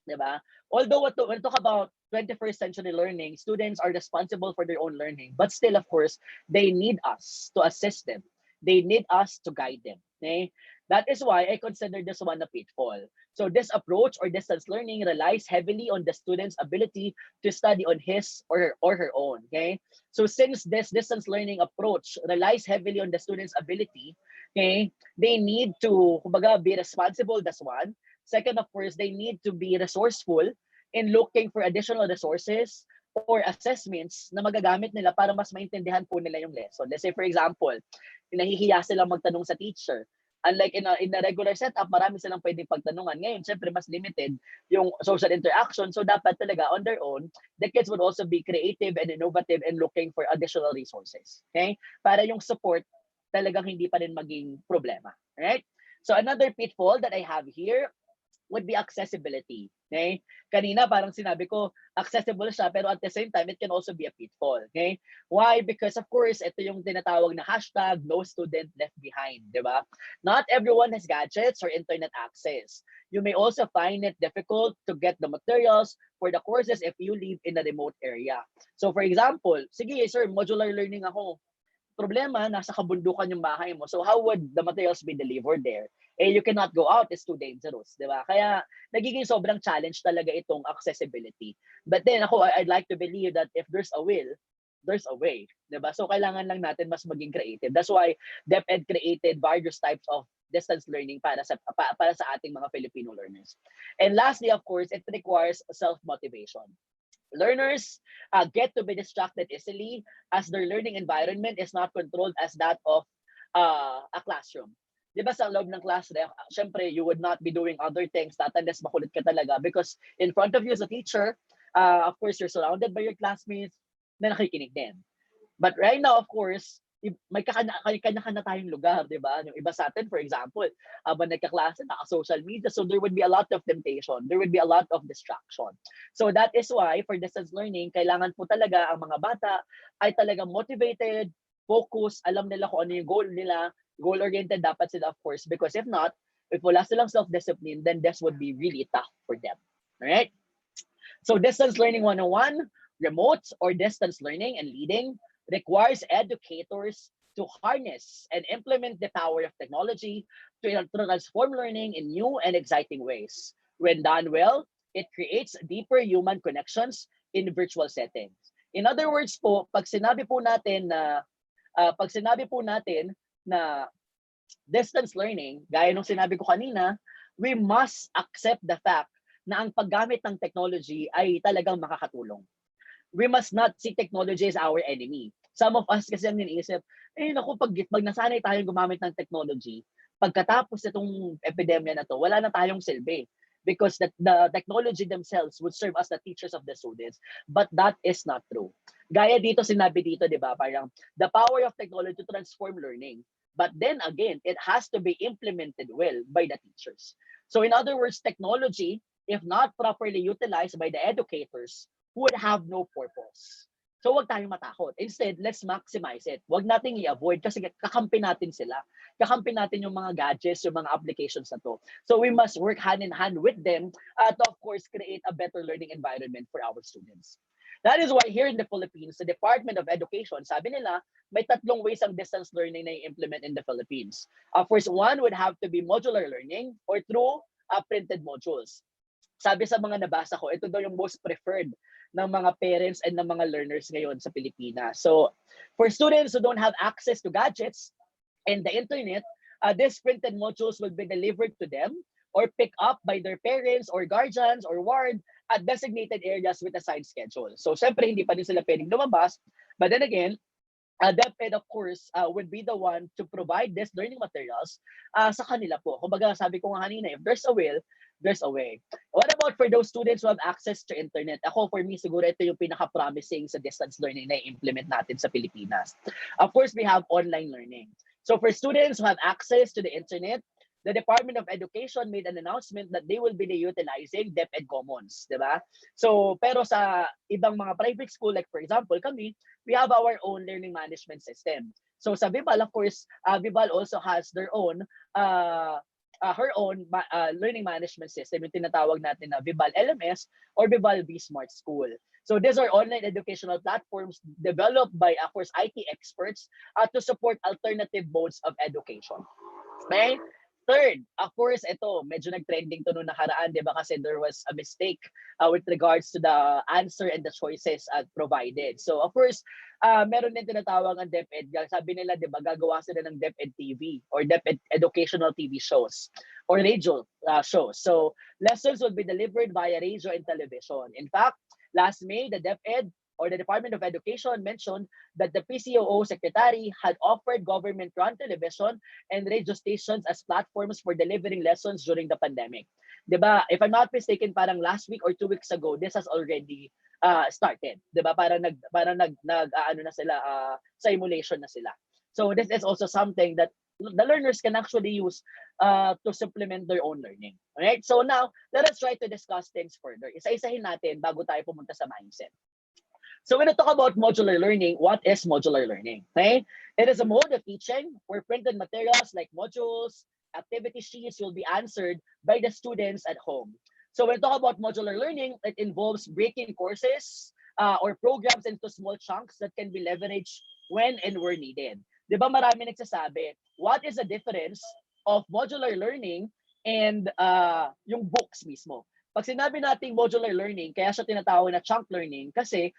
Diba? Although when we talk about 21st century learning, students are responsible for their own learning, but still, of course, they need us to assist them. They need us to guide them. Okay? That is why I consider this one a pitfall. So this approach or distance learning relies heavily on the student's ability to study on his or her own. Okay? So since this distance learning approach relies heavily on the student's ability, okay, they need to, kumbaga, be responsible, that's one. Second, of course, they need to be resourceful in looking for additional resources or assessments na magagamit nila para mas maintindihan po nila yung lesson. Let's say, for example, nahihiya silang magtanong sa teacher. Unlike in a regular setup, marami silang pwedeng pagtanungan. Ngayon, syempre, mas limited yung social interaction. So, dapat talaga, on their own, the kids would also be creative and innovative in looking for additional resources. Okay? Para yung support talagang hindi pa rin maging problema. Right? So, another pitfall that I have here would be accessibility. Okay? Kanina parang sinabi ko, accessible siya, pero at the same time, it can also be a pitfall. Okay? Why? Because of course, ito yung tinatawag na hashtag, no student left behind. Diba? Not everyone has gadgets or internet access. You may also find it difficult to get the materials for the courses if you live in a remote area. So for example, sige sir, modular learning ako. Problema, nasa kabundukan yung bahay mo. So how would the materials be delivered there? Eh, you cannot go out, it's too dangerous, di ba? Kaya nagiging sobrang challenge talaga itong accessibility. But then ako, I'd like to believe that if there's a will, there's a way, di ba? So kailangan lang natin mas maging creative. That's why DepEd created various types of distance learning para sa ating mga Filipino learners. And lastly, of course, it requires self-motivation. Learners get to be distracted easily as their learning environment is not controlled as that of a classroom. Di ba sa loob ng class, syempre, you would not be doing other things that unless makulit ka talaga because in front of you as a teacher, of course, you're surrounded by your classmates na nakikinig din. But right now, of course, may kanya-kanya tayong lugar, di ba? Yung iba sa atin, for example, habang nagkaklase, naka-social media, so there would be a lot of temptation. There would be a lot of distraction. So that is why, for distance learning, kailangan po talaga ang mga bata ay talagang motivated, focus, alam nila kung ano yung goal nila, goal-oriented dapat sila, of course, because if not, if wala silang self-discipline, then this would be really tough for them. All right? So distance learning 101, remote or distance learning and leading requires educators to harness and implement the power of technology to transform learning in new and exciting ways. When done well, it creates deeper human connections in virtual settings. In other words po, pag sinabi po natin na distance learning, gaya nung sinabi ko kanina, we must accept the fact na ang paggamit ng technology ay talagang makakatulong. We must not see technology as our enemy. Some of us kasi ang iniisip, naku, pag nasanay tayong gumamit ng technology, pagkatapos itong epidemya na to, wala na tayong silbi. Because the technology themselves would serve as the teachers of the students. But that is not true. Gaya dito, sinabi dito, di ba, parang the power of technology to transform learning. But then again, it has to be implemented well by the teachers. So in other words, technology, if not properly utilized by the educators, would have no purpose. So wag tayong matakot. Instead, let's maximize it. Wag nating i-avoid kasi kakampi natin sila. Kakampi natin yung mga gadgets, yung mga applications na to. So we must work hand in hand with them to of course create a better learning environment for our students. That is why here in the Philippines, the Department of Education, sabi nila, may tatlong ways ang distance learning na i-implement in the Philippines. First one would have to be modular learning or through printed modules. Sabi sa mga nabasa ko, ito daw yung most preferred ng mga parents and ng mga learners ngayon sa Pilipinas. So for students who don't have access to gadgets and the internet, these printed modules will be delivered to them or picked up by their parents or guardians or ward at designated areas with assigned schedule. So syempre hindi pa din sila pwedeng lumabas, but then again, DepEd of course would be the one to provide these learning materials sa kanila po. Kumbaga sabi ko nga kanina, if there's a will, there's a way. What about for those students who have access to internet? Ako, for me, siguro ito yung pinaka-promising sa distance learning na i-implement natin sa Pilipinas. Of course, we have online learning. So for students who have access to the internet, the Department of Education made an announcement that they will be utilizing DepEd Commons, di ba? So, pero sa ibang mga private school, like for example, kami, we have our own learning management system. So sa Vibal, of course, Vibal also has their own her own learning management system, yung tinatawag natin na Vibal LMS or Vibal V-Smart School. So these are online educational platforms developed by, of course, IT experts to support alternative modes of education. Okay? Third, of course, ito, medyo nag-trending to noong nakaraan, di ba? Kasi there was a mistake with regards to the answer and the choices provided. So, of course, meron din tinatawag ang DepEd. Sabi nila, di ba, gagawa sila ng DepEd TV or DepEd educational TV shows or radio shows. So, lessons will be delivered via radio and television. In fact, last May, the DepEd or the Department of Education mentioned that the PCOO secretary had offered government-run television and radio stations as platforms for delivering lessons during the pandemic. Diba? If I'm not mistaken, parang last week or 2 weeks ago, this has already started. Diba? Parang ano na sila, simulation na sila. So this is also something that the learners can actually use to supplement their own learning. Alright? So now, let us try to discuss things further. Isa-isahin natin bago tayo pumunta sa mindset. So when we talk about modular learning, what is modular learning? Okay? It is a mode of teaching where printed materials like modules, activity sheets will be answered by the students at home. So when we talk about modular learning, it involves breaking courses or programs into small chunks that can be leveraged when and where needed. Di ba marami nagsasabi, what is the difference of modular learning and yung books mismo? Pag sinabi nating modular learning, kaya siya tinatawag na chunk learning kasi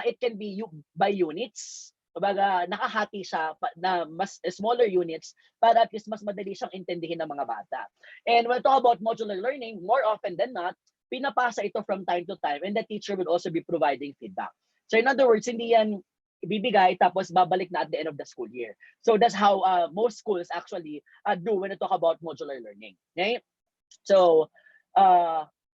it can be by units. Kumbaga, nakahati siya na mas smaller units para at least mas madali siyang intindihin ng mga bata. And when we talk about modular learning, more often than not, pinapasa ito from time to time and the teacher will also be providing feedback. So in other words, hindi yan ibibigay tapos babalik na at the end of the school year. So that's how most schools actually do when we talk about modular learning. Okay? So,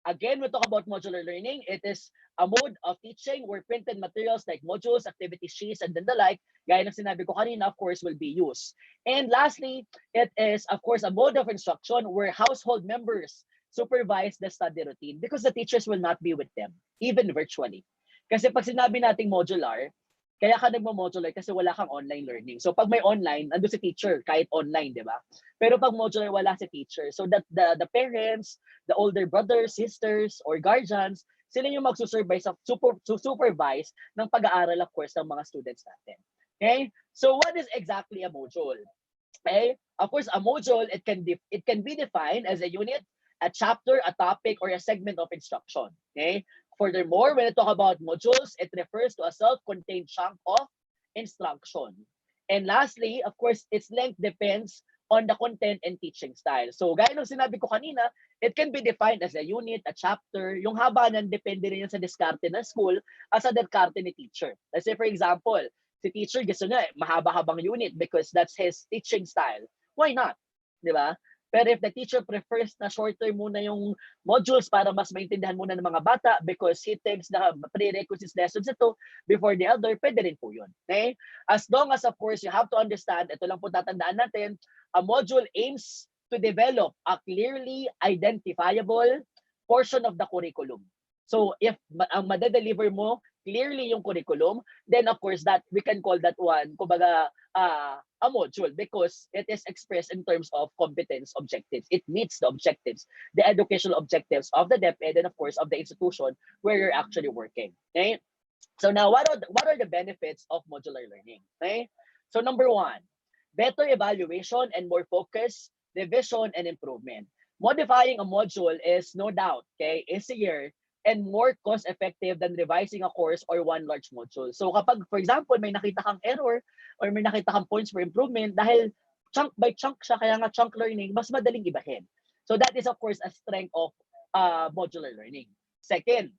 again, we talk about modular learning. It is a mode of teaching where printed materials like modules, activity sheets, and then the like, gaya ng sinabi ko kanina, of course, will be used. And lastly, it is, of course, a mode of instruction where household members supervise the study routine because the teachers will not be with them, even virtually. Kasi pag sinabi nating modular, Kaya ka nagmo-modular kasi wala kang online learning. So pag may online, ando si teacher kahit online, di ba? Pero pag modular, wala si teacher. So that the parents, the older brothers, sisters, or guardians, sila yung magsusurvise supervise ng pag-aaral of course ng mga students natin. Okay? So what is exactly a module? Okay? Of course, a module, it can be defined as a unit, a chapter, a topic, or a segment of instruction. Okay? Furthermore, when I talk about modules, it refers to a self-contained chunk of instruction. And lastly, of course, its length depends on the content and teaching style. So, gaya ng sinabi ko kanina, it can be defined as a unit, a chapter. Yung haba nan depende rin yan sa diskarte ng school at sa diskarte ni teacher. Let's say, for example, si teacher gusto niya mahaba-habang unit because that's his teaching style. Why not? Di ba? Pero if the teacher prefers na shorter muna yung modules para mas maintindihan muna ng mga bata because he thinks na prerequisites lessons ito before the other, pwede rin po yun. Okay? As long as, of course, you have to understand, ito lang po tatandaan natin, a module aims to develop a clearly identifiable portion of the curriculum. So if ang madedeliver mo clearly yung curriculum, then of course that we can call that one, kumbaga, a module because it is expressed in terms of competence objectives. It meets the objectives, the educational objectives of the DepEd and of course of the institution where you're actually working. Okay? So now what are the benefits of modular learning? Okay? So number one, better evaluation and more focus, revision and improvement. Modifying a module is no doubt, okay, easier and more cost-effective than revising a course or one large module. So kapag, for example, may nakita kang error or may nakita kang points for improvement, dahil chunk by chunk siya, kaya nga chunk learning, mas madaling ibahin. So that is, of course, a strength of modular learning. Second,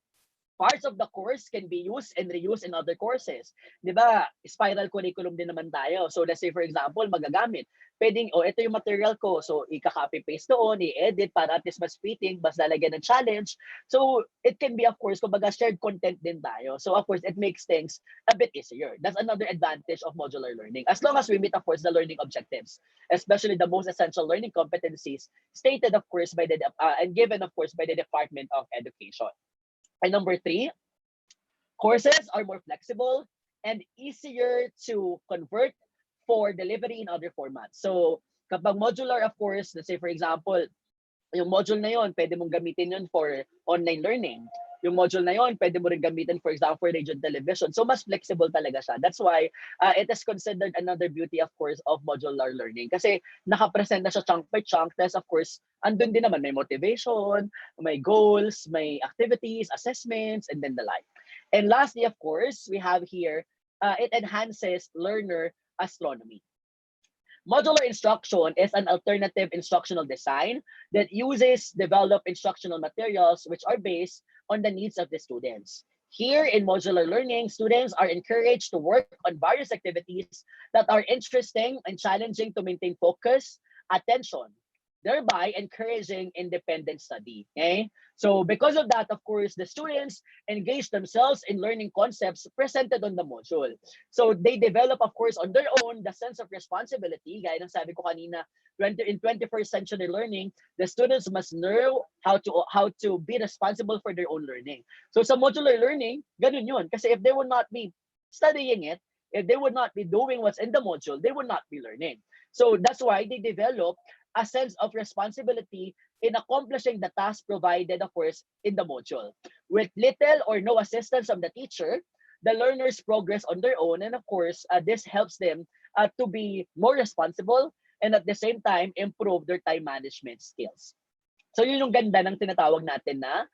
parts of the course can be used and reused in other courses. Di ba? Spiral curriculum din naman tayo. So let's say, for example, magagamit. Pwedeng, ito yung material ko. So, ika-copy-paste doon, i-edit para at least mas fitting, mas lalagyan ng challenge. So, it can be, of course, kumbaga shared content din tayo. So, of course, it makes things a bit easier. That's another advantage of modular learning. As long as we meet, of course, the learning objectives, especially the most essential learning competencies stated, of course, by the and given, of course, by the Department of Education. And number three, courses are more flexible and easier to convert for delivery in other formats. So kapag modular, of course, let's say for example, yung module na yon, pwede mong gamitin yun for online learning. Yung module na yon, pwede mo rin gamitin, for example, for radio and television. So mas flexible talaga siya. That's why it is considered another beauty, of course, of modular learning. Kasi nakapresent na siya chunk by chunk. Plus, of course, andun din naman may motivation, may goals, may activities, assessments, and then the like. And lastly, of course, we have here, it enhances learner astronomy. Modular instruction is an alternative instructional design that uses developed instructional materials which are based on the needs of the students. Here in modular learning, students are encouraged to work on various activities that are interesting and challenging to maintain focus, attention, thereby encouraging independent study. Okay? So because of that, of course, the students engage themselves in learning concepts presented on the module. So they develop, of course, on their own the sense of responsibility. Gaya ng sabi ko kanina, in 21st century learning, the students must know how to be responsible for their own learning. So sa modular learning, ganun yun. Kasi if they would not be studying it, if they would not be doing what's in the module, they would not be learning. So that's why they develop a sense of responsibility in accomplishing the task provided, of course, in the module. With little or no assistance from the teacher, the learners progress on their own, and of course, this helps them to be more responsible and at the same time, improve their time management skills. So yun yung ganda ng tinatawag natin na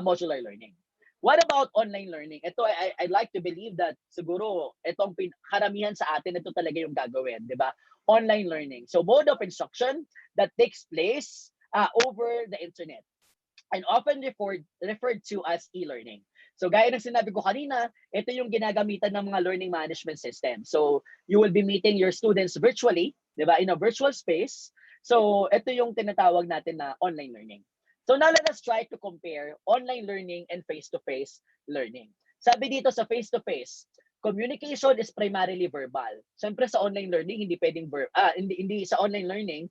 modular learning. What about online learning? Ito, I'd like to believe that siguro itong karamihan sa atin, ito talaga yung gagawin, di ba? Online learning. So mode of instruction that takes place over the internet and often referred to as e-learning. So gaya ng sinabi ko kanina, ito yung ginagamitan ng mga learning management system. So you will be meeting your students virtually, di ba, in a virtual space. So ito yung tinatawag natin na online learning. So now let us try to compare online learning and face-to-face learning. Sabi dito sa face-to-face, communication is primarily verbal. Siyempre sa online learning hindi pwedeng hindi sa online learning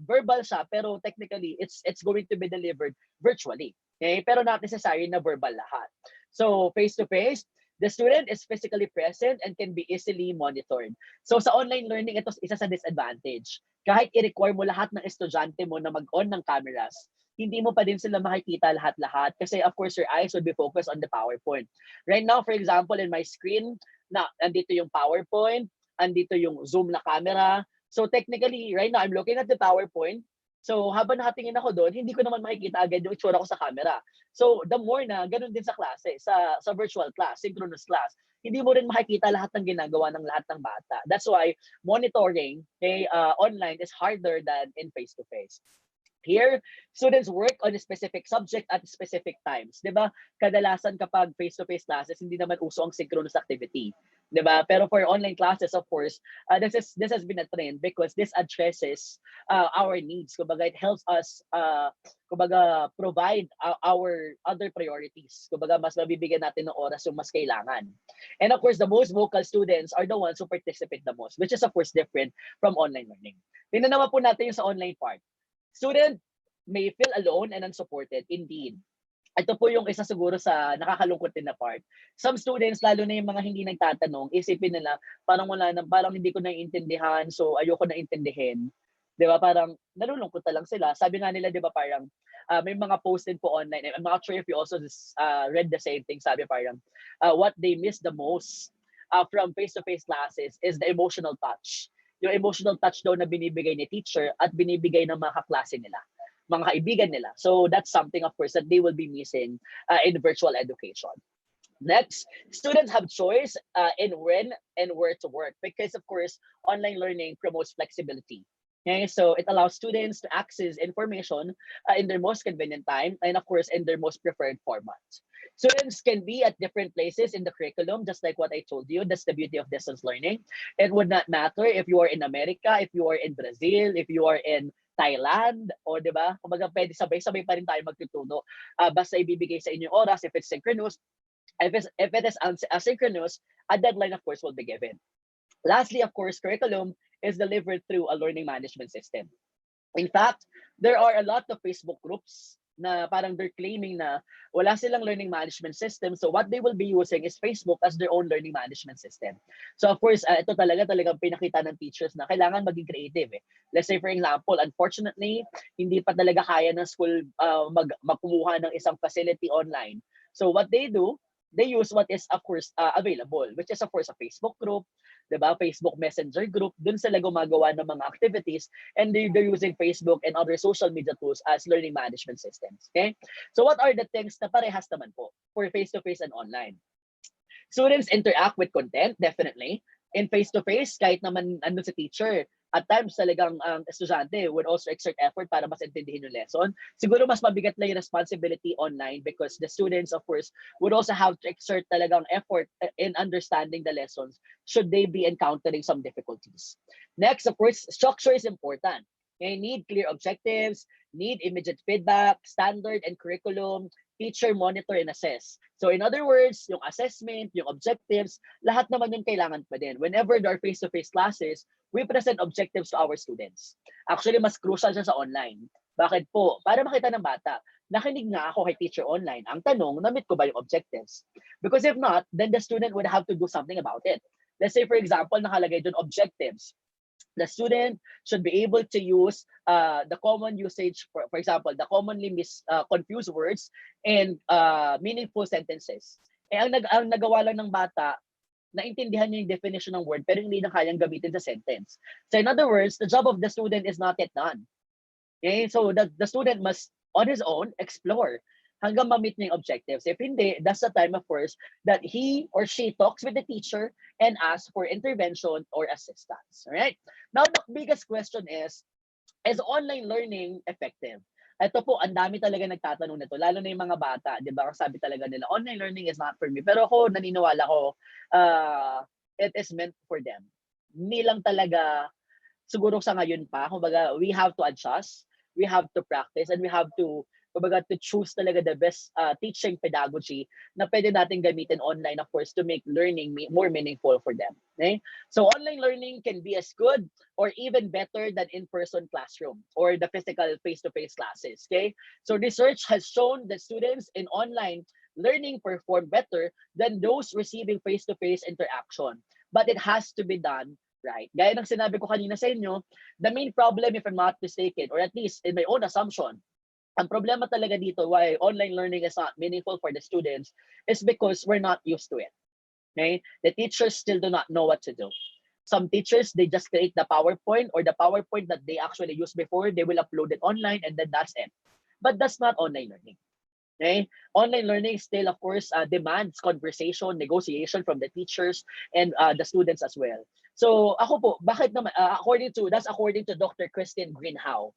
verbal siya, pero technically it's going to be delivered virtually. Okay? Pero not necessary na verbal lahat. So face to face, The student is physically present and can be easily monitored. So sa online learning, ito isa sa disadvantage. Kahit i-require mo lahat ng estudyante mo na mag-on ng cameras, hindi mo pa din sila makikita lahat-lahat kasi of course your eyes would be focused on the PowerPoint. Right now, for example, in my screen, andito yung PowerPoint, andito yung Zoom na camera. So technically, right now, I'm looking at the PowerPoint. So habang nakatingin ako doon, hindi ko naman makikita agad yung itsura ko sa camera. So the more na, ganun din sa klase, sa virtual class, synchronous class, hindi mo rin makikita lahat ng ginagawa ng lahat ng bata. That's why monitoring online is harder than in face-to-face. Here, students work on a specific subject at specific times. 'Di ba? Kadalasan kapag face-to-face classes, hindi naman uso ang synchronous activity. 'Di ba? Pero for online classes, of course, this has been a trend because this addresses our needs. Kumbaga, it helps us provide our other priorities. Kumbaga, mas mabibigyan natin ng oras yung mas kailangan. And of course, the most vocal students are the ones who participate the most, which is of course different from online learning. Tingnan naman po natin yung sa online part. Student may feel alone and unsupported. Indeed. Ito po yung isa siguro sa nakakalungkot din na part. Some students, lalo na yung mga hindi nagtatanong, isipin nila, parang parang hindi ko naiintindihan, so ayoko na intindihin. 'Di ba? Parang nalulungkot na lang sila. Sabi nga nila, 'di ba, parang may mga post din po online. I'm not sure if you also read the same thing. Sabi parang what they miss the most from face-to-face classes is the emotional touch. Yung emotional touch daw na binibigay ni teacher at binibigay ng mga kaklase nila, mga kaibigan nila. So that's something, of course, that they will be missing in virtual education. Next, students have choice in when and where to work because, of course, online learning promotes flexibility. Okay, so it allows students to access information in their most convenient time and, of course, in their most preferred format. Students can be at different places in the curriculum, just like what I told you. That's the beauty of distance learning. It would not matter if you are in America, if you are in Brazil, if you are in Thailand, o 'di ba? Kumbaga pwede sabay-sabay pa rin tayo magtutuno. Basta ibibigay sa inyo oras if it's synchronous. If it is asynchronous, a deadline of course will be given. Lastly, of course, curriculum is delivered through a learning management system. In fact, there are a lot of Facebook groups na parang they're claiming na wala silang learning management system. So what they will be using is Facebook as their own learning management system. So of course, ito talagang pinakita ng teachers na kailangan maging creative. Let's say for example, unfortunately, hindi pa talaga kaya ng school magkumuha ng isang facility online. So what they do, they use what is of course available, which is of course a Facebook group, 'di ba? Facebook Messenger group. Doon sila gumagawa ng mga activities and they're using Facebook and other social media tools as learning management systems. Okay? So what are the things na parehas naman po for face-to-face and online? Students interact with content, definitely. In face-to-face, kahit naman ano si teacher, at times talagang ang estudyante would also exert effort para mas intindihin yung lesson. Siguro mas mabigat lang yung responsibility online because the students, of course, would also have to exert talagang effort in understanding the lessons should they be encountering some difficulties. Next, of course, structure is important. You need clear objectives, need immediate feedback, standard and curriculum, teacher monitor and assess. So in other words, yung assessment, yung objectives, lahat naman yung kailangan pa din. Whenever there are face-to-face classes, we present objectives to our students. Actually, mas crucial siya sa online. Bakit po? Para makita ng bata, nakinig nga ako kay teacher online. Ang tanong, na-meet ko ba yung objectives? Because if not, then the student would have to do something about it. Let's say, for example, nakalagay doon objectives. The student should be able to use the common usage, for example, the commonly confused words and meaningful sentences. Ang nagawa lang ng bata, naintindihan niya yung definition ng word pero hindi na kayang gamitin sa sentence. So in other words, the job of the student is not yet done. Okay? So the student must, on his own, explore hanggang ma-meet niya yung objectives. If hindi, that's the time, of course, that he or she talks with the teacher and asks for intervention or assistance. All right? Now, the biggest question is online learning effective? Ito po, ang dami talaga nagtatanong nito, lalo na yung mga bata, di ba? Sabi talaga nila, online learning is not for me. Pero ako, naniniwala ko, it is meant for them. Hindi lang talaga, siguro sa ngayon pa, kumbaga, we have to adjust, we have to practice, and we have to kumbaga to choose talaga the best teaching pedagogy na pwede natin gamitin online, of course, to make learning more meaningful for them. Okay? So online learning can be as good or even better than in-person classroom or the physical face-to-face classes. Okay? So research has shown that students in online learning perform better than those receiving face-to-face interaction. But it has to be done right. Gaya ng sinabi ko kanina sa inyo, the main problem, if I'm not mistaken, or at least in my own assumption, ang problema talaga dito why online learning is not meaningful for the students is because we're not used to it. Okay? The teachers still do not know what to do. Some teachers, they just create the PowerPoint or the PowerPoint that they actually used before, they will upload it online and then that's it. But that's not online learning. Okay? Online learning still, of course, demands conversation, negotiation from the teachers and the students as well. So ako po, bakit naman, according to Dr. Christine Greenhow.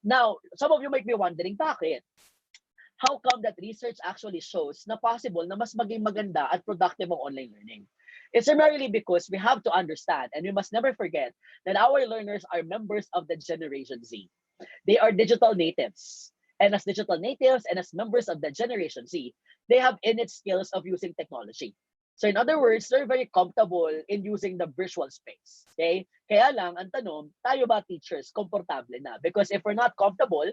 Now, some of you might be wondering, bakit? How come that research actually shows na possible na mas maging maganda at productive ang online learning? It's primarily because we have to understand and we must never forget that our learners are members of the Generation Z. They are digital natives. And as digital natives and as members of the Generation Z, they have innate skills of using technology. So in other words, they're very comfortable in using the virtual space. Okay? Kaya lang, ang tanong, tayo ba teachers, komportable na? Because if we're not comfortable,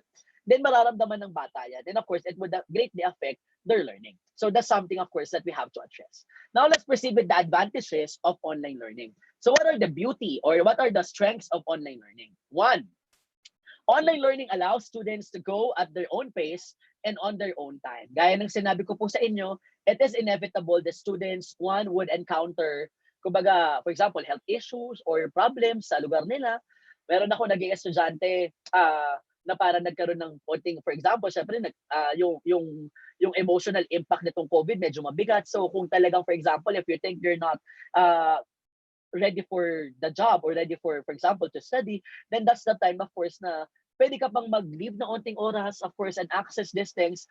then mararamdaman ng bata yan. And of course, it would greatly affect their learning. So that's something, of course, that we have to address. Now let's proceed with the advantages of online learning. So what are the beauty or what are the strengths of online learning? One, online learning allows students to go at their own pace and on their own time. Gaya ng sinabi ko po sa inyo, it is inevitable the students, one, would encounter, kumbaga, for example, health issues or problems sa lugar nila. Meron ako naging estudyante na parang nagkaroon ng konting, for example, syempre yung emotional impact nitong COVID medyo mabigat. So kung talagang, for example, if you think you're not ready for the job or ready for example, to study, then that's the time, of course, na pwede ka pang mag-leave na onting oras, of course, and access these things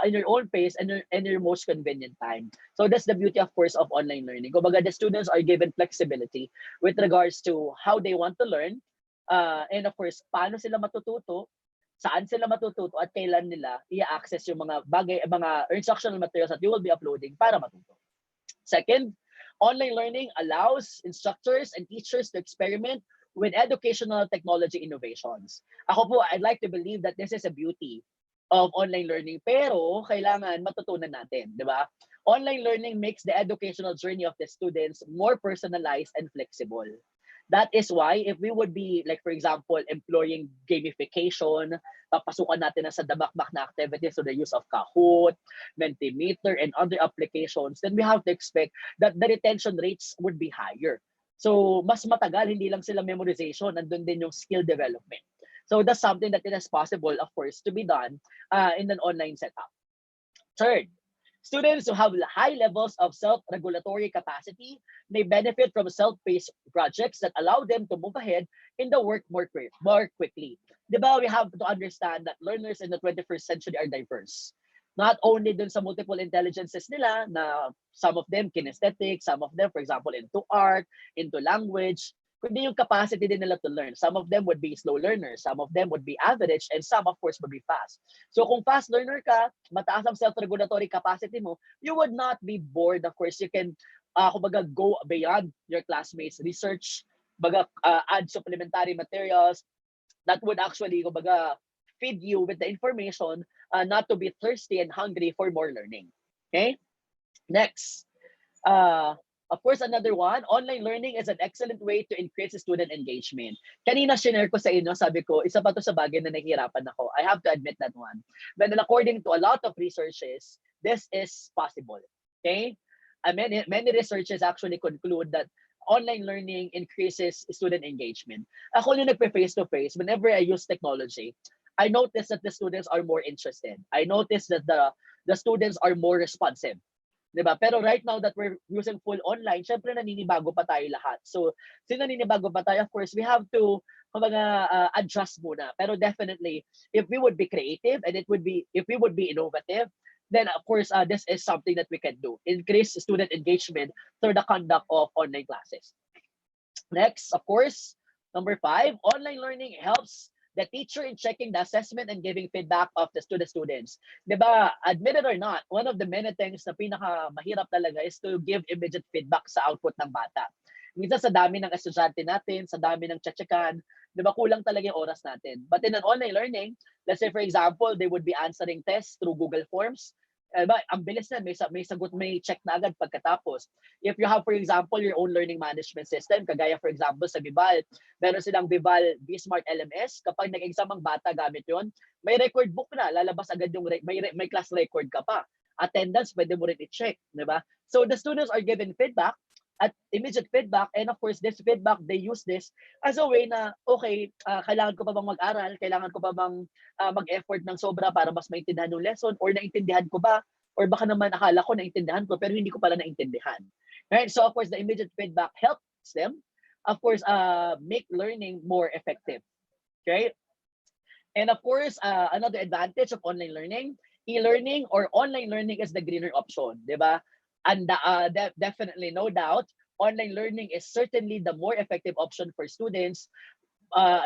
in your own pace and your most convenient time. So that's the beauty, of course, of online learning. Kumbaga, the students are given flexibility with regards to how they want to learn, and of course, paano sila matututo, saan sila matututo, at kailan nila i-access yung mga mga instructional materials that you will be uploading para matuto. Second, online learning allows instructors and teachers to experiment with educational technology innovations. Ako po, I'd like to believe that this is a beauty of online learning, pero kailangan matutunan natin, di ba? Online learning makes the educational journey of the students more personalized and flexible. That is why if we would be, like for example, employing gamification, papasukan natin na sa damakmak na activities, so the use of Kahoot, Mentimeter, and other applications, then we have to expect that the retention rates would be higher. So mas matagal, hindi lang sila memorization, nandun din yung skill development. So that's something that it is possible, of course, to be done in an online setup. Third, students who have high levels of self-regulatory capacity may benefit from self-paced projects that allow them to move ahead in the work more quickly. Diba, we have to understand that learners in the 21st century are diverse. Not only dun sa multiple intelligences nila, na some of them kinesthetic, some of them, for example, into art, into language, kundi yung capacity din nila to learn. Some of them would be slow learners, some of them would be average, and some, of course, would be fast. So kung fast learner ka, mataas ang self-regulatory capacity mo, you would not be bored. Of course, you can kumbaga, go beyond your classmates, research, kumbaga, add supplementary materials that would actually kumbaga, feed you with the information, not to be thirsty and hungry for more learning. Okay? Next. Of course, another one, online learning is an excellent way to increase student engagement. Kanina share ko sa inyo, sabi ko, isa pa to sa bagay na nahihirapan ako. I have to admit that one. But then according to a lot of researches, this is possible. Okay? Many researchers actually conclude that online learning increases student engagement. Ako yung nagpe-face-to-face, whenever I use technology, I notice that the students are more interested. I notice that the students are more responsive. Diba? Pero right now that we're using full online, syempre naninibago pa tayo lahat. So, since naninibago pa tayo, of course, we have to adjust muna. Pero definitely, if we would be creative and if we would be innovative, then of course, this is something that we can do. Increase student engagement through the conduct of online classes. Next, of course, number 5, online learning helps the teacher in checking the assessment and giving feedback of the students. Diba, admit it or not, one of the many things na pinaka mahirap talaga is to give immediate feedback sa output ng bata. Minsan sa dami ng estudyante natin, sa dami ng tsatsikan, diba, kulang talaga yung oras natin. But in an online learning, let's say for example, they would be answering tests through Google Forms. Ang bilis na, may sagot, may check na agad pagkatapos. If you have, for example, your own learning management system, kagaya for example sa Vival, meron silang Vival B-Smart LMS. Kapag nag-exam ang bata gamit yon, may record book na, lalabas agad yung, may class record ka pa. Attendance, pwede mo rin i-check, di ba? So the students are given feedback, at immediate feedback, and of course this feedback, they use this as a way na okay, kailangan ko pa bang mag-aral, kailangan ko pa bang mag-effort ng sobra para mas maintindihan yung lesson, or naintindihan ko ba, or baka naman akala ko naintindihan ko pero hindi ko pala naintindihan, right? So of course the immediate feedback helps them, of course, make learning more effective, okay? And of course, another advantage of online learning, e-learning or online learning is the greener option, di ba? And definitely, no doubt, online learning is certainly the more effective option for students.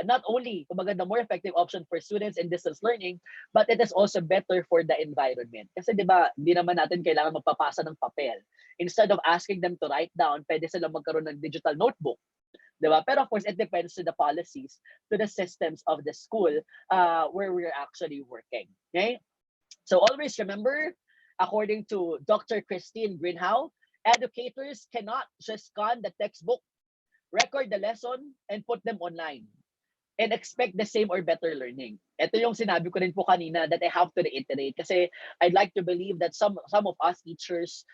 Not only kumbaga, the more effective option for students in distance learning, but it is also better for the environment. Kasi di ba, hindi naman natin kailangan magpapasa ng papel. Instead of asking them to write down, pwede sila magkaroon ng digital notebook. Diba? Pero of course, it depends to the policies, to the systems of the school where we're actually working. Okay? So always remember, according to Dr. Christine Greenhow, educators cannot just scan the textbook, record the lesson, and put them online and expect the same or better learning. Ito yung sinabi ko rin po kanina that I have to reiterate kasi I'd like to believe that some of us teachers,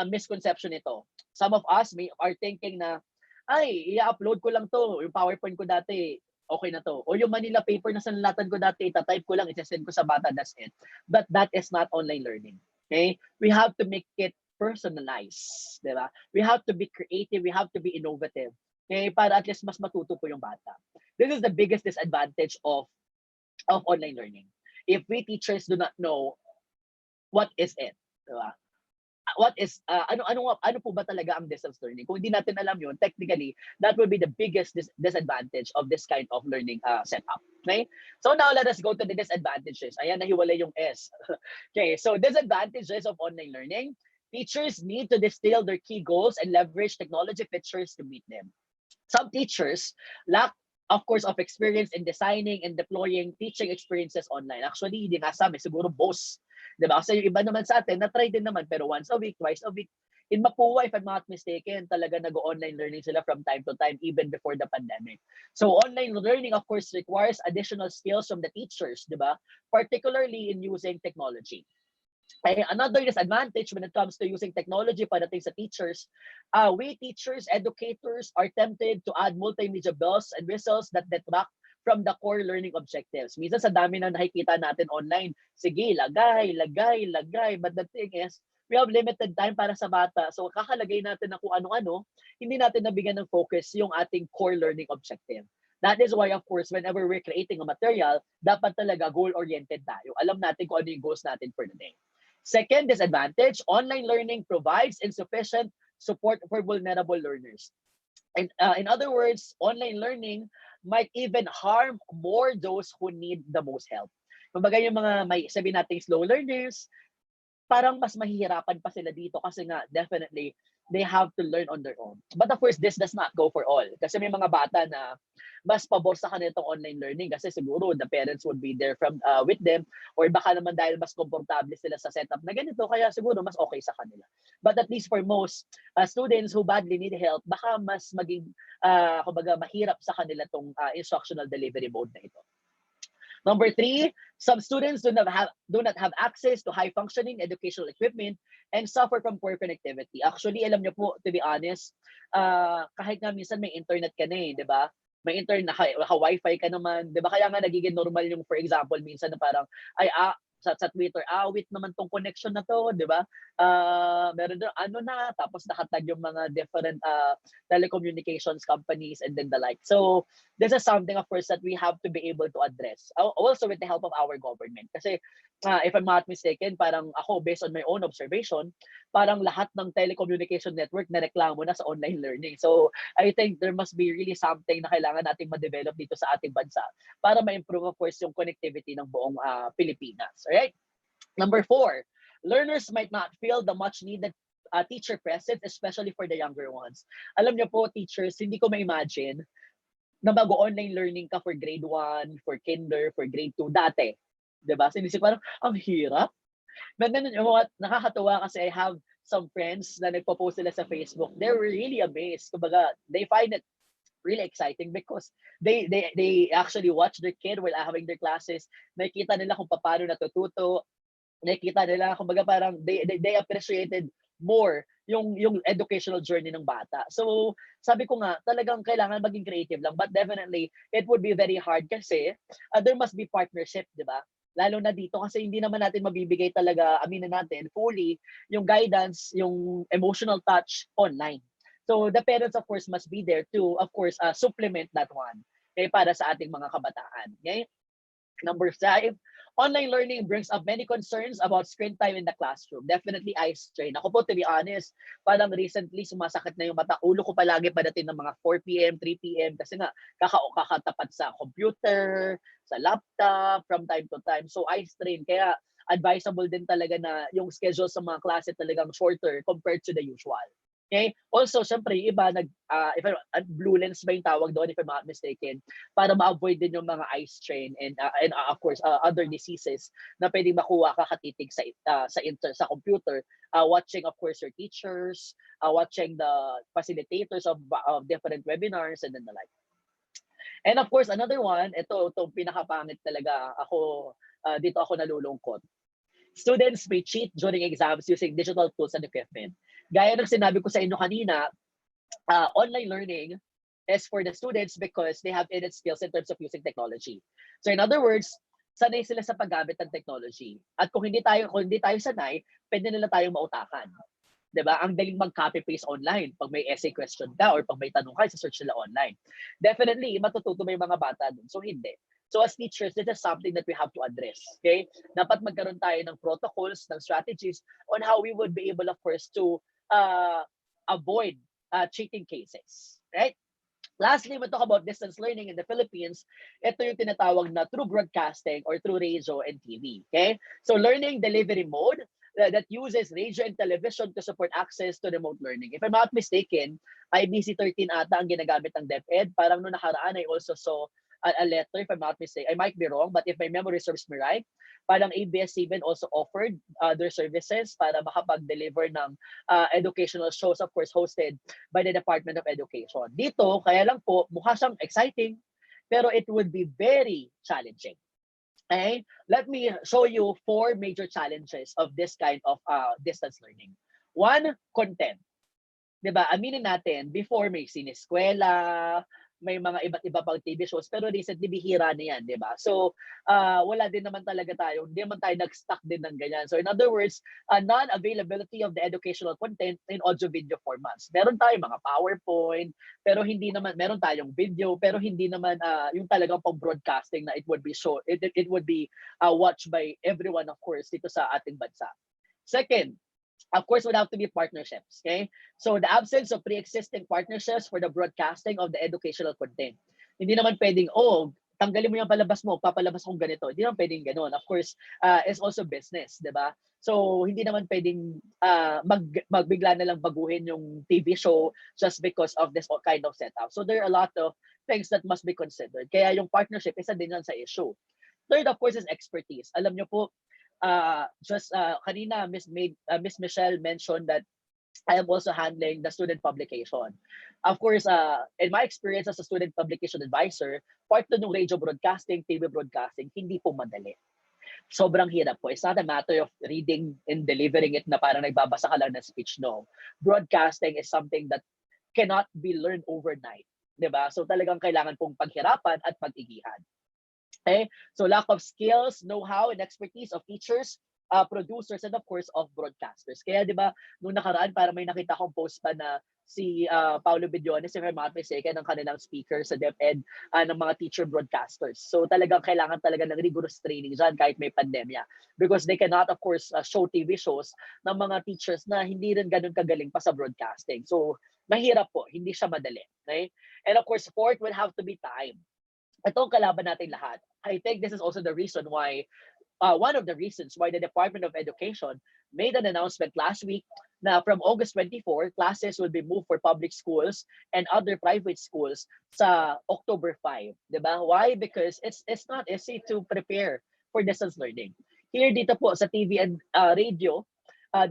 misconception ito. Some of us are thinking na, ay, i-upload ko lang to, yung PowerPoint ko dati, okay na to. O yung Manila paper na sanlatan ko dati, itatype ko lang, isasend ko sa bata, that's it. But that is not online learning. Okay? We have to make it personalized. Diba? We have to be creative. We have to be innovative. Okay? Para at least mas matuto po yung bata. This is the biggest disadvantage of online learning. If we teachers do not know what is it, diba? What is ano po ba talaga ang distance learning? Kung hindi natin alam yun, technically that will be the biggest disadvantage of this kind of learning setup. Okay? So now let us go to the disadvantages. Ayan, nahiwalay yung S. Okay, so disadvantages of online learning. Teachers need to distill their key goals and leverage technology features to meet them. Some teachers lack, of course, of experience in designing and deploying teaching experiences online. Actually, hindi nga sabi, siguro boss. Diba? Kasi yung iba naman sa atin, na-try din naman, pero once a week, twice a week. In Mapua, if I'm not mistaken, talaga nag-online learning sila from time to time, even before the pandemic. So online learning, of course, requires additional skills from the teachers, diba? Particularly in using technology. Another disadvantage when it comes to using technology pagdating sa teachers, we teachers, educators are tempted to add multimedia bells and whistles that detract from the core learning objectives. Minsan sa dami na nakikita natin online, sige, lagay. But the thing is, we have limited time para sa bata. So kakalagay natin na kung ano-ano, hindi natin nabigyan ng focus yung ating core learning objective. That is why, of course, whenever we're creating a material, dapat talaga goal-oriented tayo. Alam natin kung ano yung goals natin for the day. Second disadvantage, online learning provides insufficient support for vulnerable learners. And in other words, online learning might even harm more those who need the most help. Kumbaga yung mga may sabi natin slow learners, parang mas mahihirapan pa sila dito kasi nga definitely they have to learn on their own. But of course, this does not go for all. Kasi may mga bata na mas pabor sa kanila itong online learning kasi siguro the parents would be there with them, or baka naman dahil mas komportable sila sa setup na ganito, kaya siguro mas okay sa kanila. But at least for most students who badly need help, baka mas maging kumbaga mahirap sa kanila itong instructional delivery mode na ito. Number 3, some students do not have access to high-functioning educational equipment and suffer from poor connectivity. Actually, alam niyo po, to be honest, kahit nga minsan may internet ka na di ba? May internet, naka-wifi ka naman, di ba? Kaya nga nagiging normal yung, for example, minsan na parang, sa Twitter, wait naman tong connection na to, di ba? Meron doon, tapos nakatag yung mga different telecommunications companies and then the like. So, this is something, of course, that we have to be able to address. Also with the help of our government. Kasi, if I'm not mistaken, parang ako, based on my own observation, parang lahat ng telecommunication network na reklamo na sa online learning. So, I think there must be really something na kailangan nating ma-develop dito sa ating bansa para ma-improve, of course, yung connectivity ng buong Pilipinas. Alright? Number 4, learners might not feel the much needed teacher presence, especially for the younger ones. Alam niyo po, teachers, hindi ko ma-imagine na mag-online learning ka for grade 1, for kinder, for grade 2, dati. Diba? Sinisip parang, ang hirap. But then, you know what, nakakatuwa kasi I have some friends na nagpo-post sila sa Facebook. They were really amazed. Kumbaga, they find it really exciting because they actually watch their kid while having their classes. Nakikita nila kung paano natututo. Nakikita nila, kumbaga parang they appreciated more yung educational journey ng bata. So, sabi ko nga, talagang kailangan maging creative lang. But definitely, it would be very hard kasi there must be partnership, di ba? Lalo na dito kasi hindi naman natin mabibigay talaga, aminin natin, fully yung guidance, yung emotional touch online. So, the parents, of course, must be there to, of course, supplement that one. Okay, para sa ating mga kabataan. Okay? Number 5, online learning brings up many concerns about screen time in the classroom. Definitely eye strain. Ako po, to be honest, parang recently sumasakit na yung mata. Ulo ko palagi padating ng mga 4 p.m., 3 p.m. kasi nga kakatapat sa computer, sa laptop, from time to time. So eye strain. Kaya advisable din talaga na yung schedule sa mga klase talagang shorter compared to the usual. Okay? Also, syempre, iba, blue lens ba yung tawag doon, if I'm not mistaken, para ma-avoid din yung mga eye strain and of course, other diseases na pwedeng makuha kakatitig sa computer, watching, of course, your teachers, watching the facilitators of different webinars, and then the like. And of course, another one, itong pinakapangit talaga, dito ako nalulungkot. Students may cheat during exams using digital tools and equipment. Gaya ng sinabi ko sa inyo kanina, online learning is for the students because they have innate skills in terms of using technology. So in other words, sanay sila sa paggamit ng technology. At kung hindi tayo sanay, pwede nila tayong mautakan. 'Di ba? Ang daling mag-copy-paste online pag may essay question ka or pag may tanong ka, search nila online. Definitely, matututo may mga bata dun. So hindi. So as teachers, this is something that we have to address. Okay? Dapat magkaroon tayo ng protocols, ng strategies on how we would be able, of course, to avoid cheating cases. Right? Lastly, we talk about distance learning in the Philippines. Ito yung tinatawag na through broadcasting or through radio and TV. Okay? So learning delivery mode that uses radio and television to support access to remote learning. If I'm not mistaken, IBC 13 ata ang ginagamit ng DepEd. Parang noong nakaraan, I also saw a letter, if I'm not mistaken. I might be wrong, but if my memory serves me right, parang ABS-CBN also offered their services para makapag-deliver ng educational shows, of course, hosted by the Department of Education. Dito, kaya lang po, mukha siyang exciting, pero it would be very challenging. Okay? Let me show you 4 major challenges of this kind of distance learning. 1, content. 'Di ba? Aminin natin, before may sineskwela, may mga iba't iba pang TV shows, pero recently bihira na yan, 'di ba? So, wala din naman talaga tayo, hindi naman tayo nag-stock din ng ganyan. So in other words, non-availability of the educational content in audio-video formats. Meron tayong mga PowerPoint, pero hindi naman, meron tayong video, pero hindi naman yung talagang pang-broadcasting na it would be watched by everyone, of course, dito sa ating bansa. Second, of course, would have to be partnerships. Okay, so the absence of pre-existing partnerships for the broadcasting of the educational content. Hindi naman pwedeng, tanggalin mo yung palabas mo, papalabas kong ganito. Hindi naman pwedeng ganoon. Of course, it's also business, di ba? So, hindi naman pwedeng magbigla na lang baguhin yung TV show just because of this kind of setup. So, there are a lot of things that must be considered. Kaya yung partnership, isa din yan sa issue. Third, of course, is expertise. Alam nyo po, kanina Miss Michelle mentioned that I am also handling the student publication. Of course, in my experience as a student publication advisor, part to ng radio broadcasting, TV broadcasting, hindi po madali. Sobrang hirap po. It's not a matter of reading and delivering it na parang nagbabasa ka lang ng speech. No. Broadcasting is something that cannot be learned overnight. Diba? So talagang kailangan pong paghirapan at pag-igihan. Okay? So lack of skills, know-how, and expertise of teachers, producers, and of course of broadcasters. Kaya di ba, nung nakaraan, para may nakita kong post pa na si Paulo Bidiones, if I'm not mistaken, ng kanilang speaker sa DepEd ng mga teacher broadcasters. So talagang kailangan talaga ng rigorous training dyan kahit may pandemya. Because they cannot, of course, show TV shows ng mga teachers na hindi rin ganun kagaling pa sa broadcasting. So mahirap po, hindi siya madali. Okay? And of course, fourth will have to be time. Ito ang kalaban natin lahat. I think this is also the reason why one of the reasons why the Department of Education made an announcement last week na from August 24, classes will be moved for public schools and other private schools sa October 5. Diba? Why? Because it's not easy to prepare for distance learning. Here dito po sa TV and radio,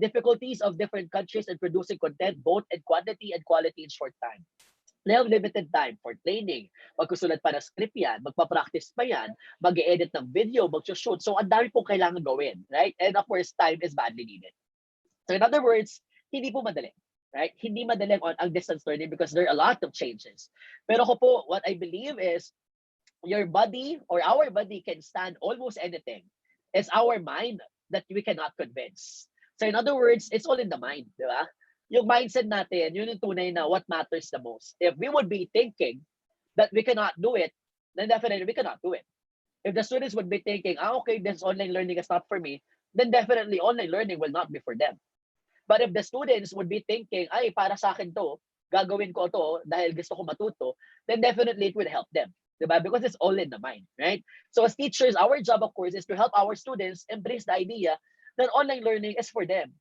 difficulties of different countries in producing content both in quantity and quality in short time. They have limited time for training. Magsusulat pa ng script yan, magpa-practice pa yan, mag-edit ng video, mag-shoot. So, ang dami pong kailangan gawin, right? And of course, time is badly needed. So, in other words, hindi po madali, right? Hindi madali ang distance learning because there are a lot of changes. Pero ko po, what I believe is your body or our body can stand almost anything. It's our mind that we cannot convince. So, in other words, it's all in the mind, di ba? Yung mindset natin, yun yung tunay na what matters the most. If we would be thinking that we cannot do it, then definitely we cannot do it. If the students would be thinking, okay, this online learning is not for me, then definitely online learning will not be for them. But if the students would be thinking, ay, para sa akin to, gagawin ko to dahil gusto ko matuto, then definitely it will help them. Diba? Because it's all in the mind, right? So as teachers, our job, of course, is to help our students embrace the idea that online learning is for them.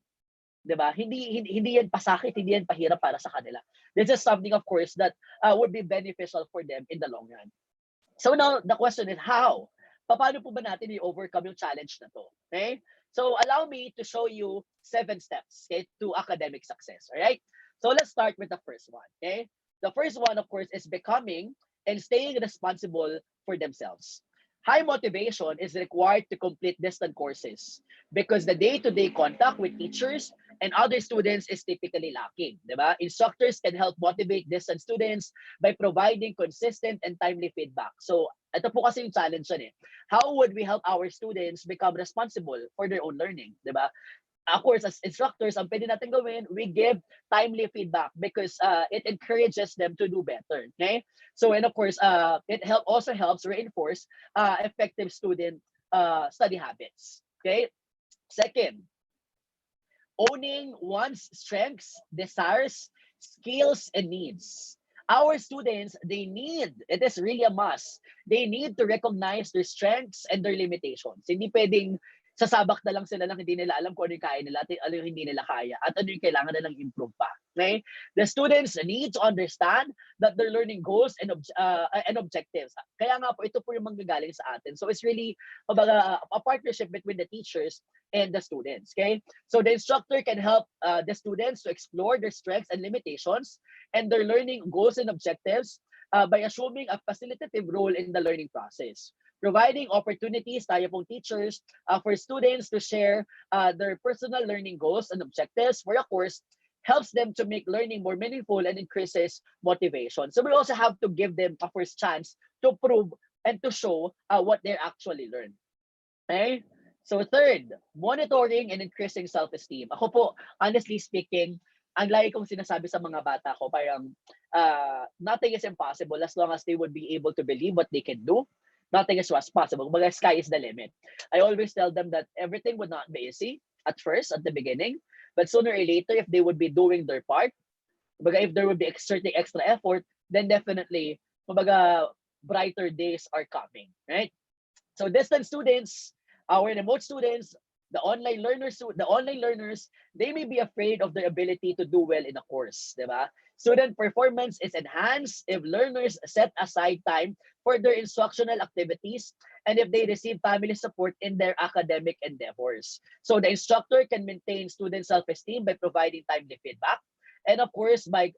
Diba? Hindi yan pasakit, hindi yan pahirap para sa kanila. This is something, of course, that would be beneficial for them in the long run. So now, the question is how? Paano po ba natin i-overcome yung challenge na to? Okay? So allow me to show you 7 steps, okay, to academic success. All right? So let's start with the first one. Okay? The first one, of course, is becoming and staying responsible for themselves. High motivation is required to complete distant courses because the day-to-day contact with teachers and other students is typically lacking. Diba? Instructors can help motivate distant students by providing consistent and timely feedback. So, ito po kasi yung challenge yan eh. How would we help our students become responsible for their own learning? Diba? Of course, as instructors, ang pwede natin gawin, we give timely feedback because it encourages them to do better. Okay? So, and of course, it also helps reinforce effective student study habits. Okay? Second, owning one's strengths, desires, skills, and needs. Our students, it is really a must, they need to recognize their strengths and their limitations. Hindi pwedeng sasabak na lang sila lang hindi nila alam kung ano yung kaya nila at ano yung hindi nila kaya at ano yung kailangan nilang improve pa. Okay? The students need to understand that their learning goals and objectives. Kaya nga po, ito po yung manggagaling sa atin. So it's really a partnership between the teachers and the students. Okay? So the instructor can help the students to explore their strengths and limitations and their learning goals and objectives by assuming a facilitative role in the learning process. Providing opportunities tayo pong teachers for students to share their personal learning goals and objectives for a course helps them to make learning more meaningful and increases motivation. So we also have to give them a first chance to prove and to show what they actually learn. Okay? So third, monitoring and increasing self-esteem. Ako po, honestly speaking, ang lagi kong sinasabi sa mga bata ko, parang nothing is impossible as long as they would be able to believe what they can do. Nothing is possible. But sky is the limit. I always tell them that everything would not be easy at first, at the beginning, but sooner or later, if they would be doing their part, if there would be exerting extra effort, then definitely, brighter days are coming, right? So distant students, our remote students, the online learners, they may be afraid of their ability to do well in a course, diba? Student performance is enhanced if learners set aside time for their instructional activities and if they receive family support in their academic endeavors. So the instructor can maintain student self-esteem by providing timely feedback and of course by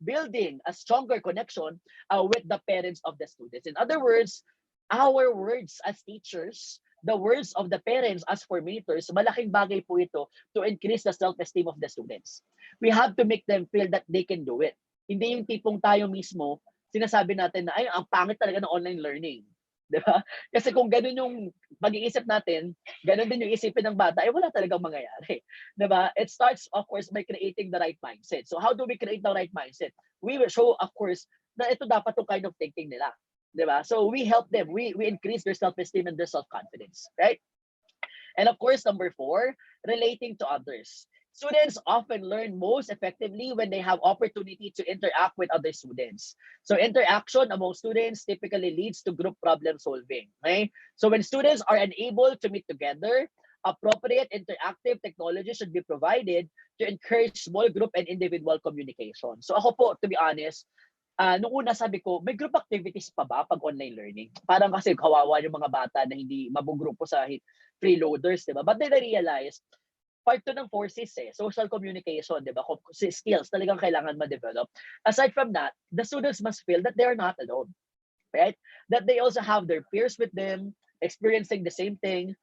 building a stronger connection with the parents of the students. In other words, our words as teachers, the words of the parents as formators, malaking bagay po ito to increase the self-esteem of the students. We have to make them feel that they can do it. Hindi yung tipong tayo mismo, sinasabi natin na, ay, ang pangit talaga ng online learning. Diba? Kasi kung ganun yung pag-iisip natin, ganun din yung isipin ng bata, ay wala talagang mangyayari. Diba? It starts, of course, by creating the right mindset. So how do we create the right mindset? We will show, of course, na ito dapat yung kind of thinking nila. Diba? So we help them. We increase their self-esteem and their self-confidence, right? And of course, number 4, relating to others. Students often learn most effectively when they have opportunity to interact with other students. So interaction among students typically leads to group problem solving. Okay? So when students are unable to meet together, appropriate interactive technology should be provided to encourage small group and individual communication. So ako po, to be honest, nung una sabi ko, may group activities pa ba pag online learning? Parang kasi kawawa yung mga bata na hindi mabugrupo sa freeloaders, di ba? But then I realized, part to ng forces social communication, di ba? Skills talagang kailangan ma-develop. Aside from that, the students must feel that they are not alone, right? That they also have their peers with them, experiencing the same thing,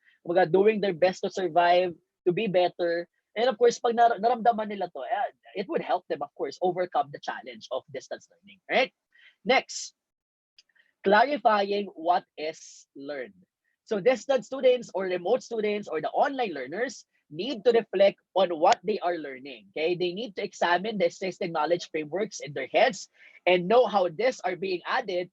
doing their best to survive, to be better. And of course, pag naramdaman nila to, it would help them, of course, overcome the challenge of distance learning, right? Next, clarifying what is learned. So distant students or remote students or the online learners need to reflect on what they are learning. Okay, they need to examine the existing knowledge frameworks in their heads and know how these are being added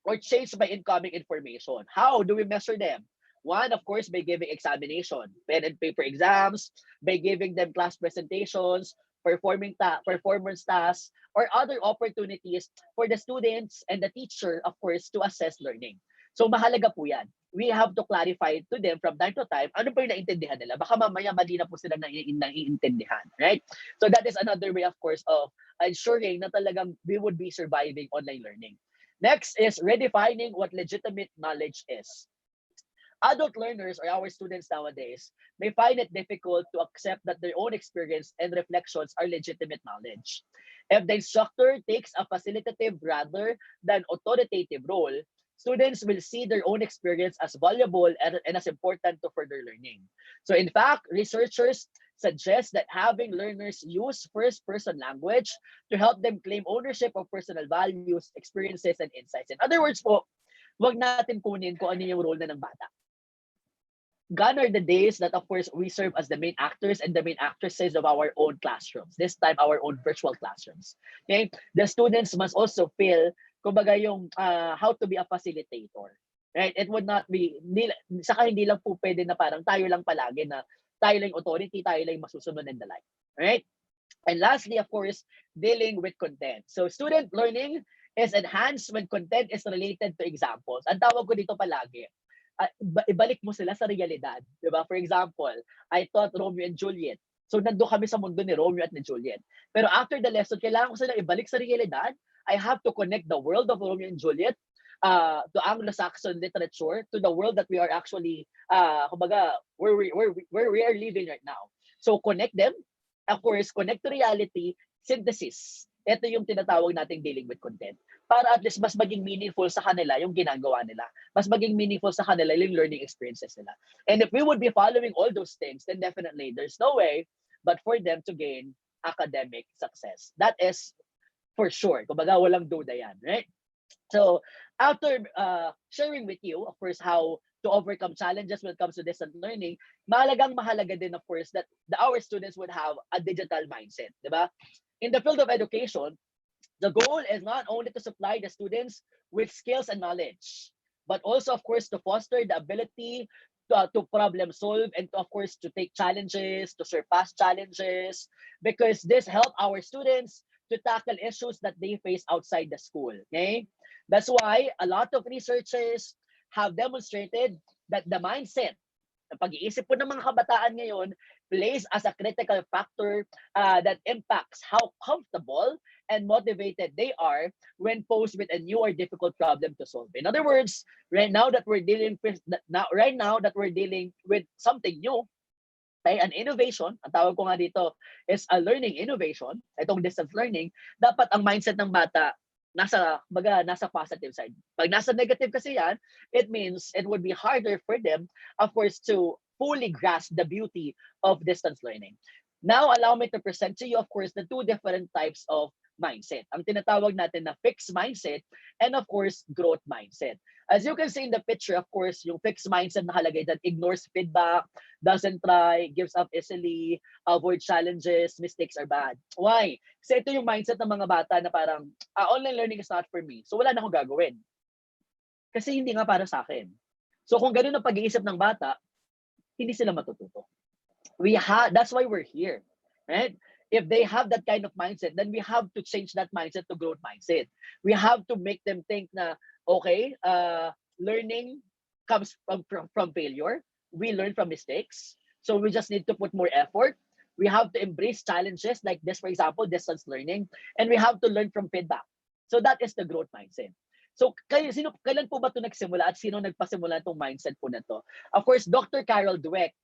or changed by incoming information. How do we measure them? One, of course, by giving examination, pen and paper exams, by giving them class presentations, performance tasks, or other opportunities for the students and the teacher, of course, to assess learning. So mahalaga po yan. We have to clarify to them from time to time, ano pa yung naintindihan nila? Baka mamaya mali na po sila naiintindihan, right? So that is another way, of course, of ensuring na talagang we would be surviving online learning. Next is redefining what legitimate knowledge is. Adult learners or our students nowadays may find it difficult to accept that their own experience and reflections are legitimate knowledge. If the instructor takes a facilitative rather than authoritative role, students will see their own experience as valuable and as important to further learning. So in fact, researchers suggest that having learners use first-person language to help them claim ownership of personal values, experiences, and insights. In other words po, wag natin kunin kung ano yung role na ng bata. Gone are the days that, of course, we serve as the main actors and the main actresses of our own classrooms. This time, our own virtual classrooms. Okay? The students must also feel, kumbaga, yung how to be a facilitator. Right? It would not be, saka hindi lang po pwede na parang tayo lang palagi na tayo lang authority, tayo lang masusunod and the like. Right? And lastly, of course, dealing with content. So student learning is enhanced when content is related to examples. Ang tawag ko dito palagi, ibalik mo sila sa realidad. Diba? For example, I taught Romeo and Juliet. So nando kami sa mundo ni Romeo at ni Juliet. Pero after the lesson, kailangan ko sila ibalik sa realidad. I have to connect the world of Romeo and Juliet to Anglo-Saxon literature, to the world that we are actually, kumbaga, where we are living right now. So connect them. Of course, connect to reality, synthesis. Ito yung tinatawag nating dealing with content. Para at least mas maging meaningful sa kanila yung ginagawa nila. Mas maging meaningful sa kanila yung learning experiences nila. And if we would be following all those things, then definitely there's no way but for them to gain academic success. That is for sure. Kumbaga, walang duda yan, right? So after sharing with you, of course, how to overcome challenges when it comes to distant learning, mahalaga din, of course, that our students would have a digital mindset, di ba? In the field of education, the goal is not only to supply the students with skills and knowledge, but also, of course, to foster the ability to problem solve and, of course, to take challenges, to surpass challenges, because this help our students to tackle issues that they face outside the school. Okay, that's why a lot of researchers have demonstrated that the mindset, ang pag-iisip po ng mga kabataan ngayon, plays as a critical factor that impacts how comfortable and motivated they are when posed with a new or difficult problem to solve. In other words, right now that we're dealing with something new, okay, an innovation, ang tawag ko nga dito is a learning innovation, itong distance learning, dapat ang mindset ng bata nasa positive side. Pag nasa negative kasi yan, it means it would be harder for them, of course, to fully grasp the beauty of distance learning. Now, allow me to present to you, of course, the two different types of mindset. Ang tinatawag natin na fixed mindset and, of course, growth mindset. As you can see in the picture, of course, yung fixed mindset nakalagay that ignores feedback, doesn't try, gives up easily, avoid challenges, mistakes are bad. Why? Kasi ito yung mindset ng mga bata na parang, online learning is not for me. So wala na akong gagawin. Kasi hindi nga para sa akin. So kung ganun ang pag-iisip ng bata, hindi sila matututo. That's why we're here, right? If they have that kind of mindset, then we have to change that mindset to growth mindset. We have to make them think na, okay, learning comes from failure. We learn from mistakes. So we just need to put more effort. We have to embrace challenges like this, for example, distance learning. And we have to learn from feedback. So that is the growth mindset. So kailan po ba ito nagsimula at sino nagpasimula itong mindset po na to? Of course, Dr. Carol Dweck,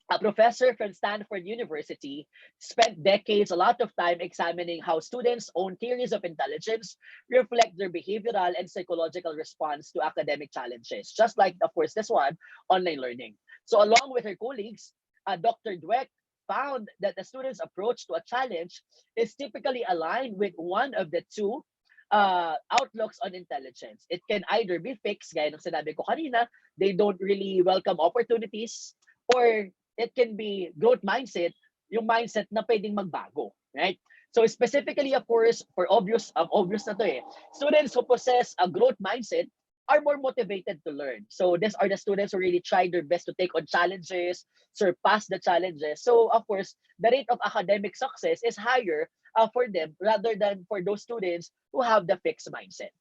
a professor from Stanford University, spent decades, a lot of time examining how students' own theories of intelligence reflect their behavioral and psychological response to academic challenges, just like, of course, this one, online learning. So along with her colleagues, Dr. Dweck found that the student's approach to a challenge is typically aligned with one of the two outlooks on intelligence. It can either be fixed, gaya ng sinabi ko kanina, they don't really welcome opportunities, or it can be growth mindset, yung mindset na pwedeng magbago, right? So specifically, of course, for obvious na to students who possess a growth mindset are more motivated to learn. So these are the students who really try their best to take on challenges, surpass the challenges. So of course, the rate of academic success is higher for them rather than for those students who have the fixed mindset.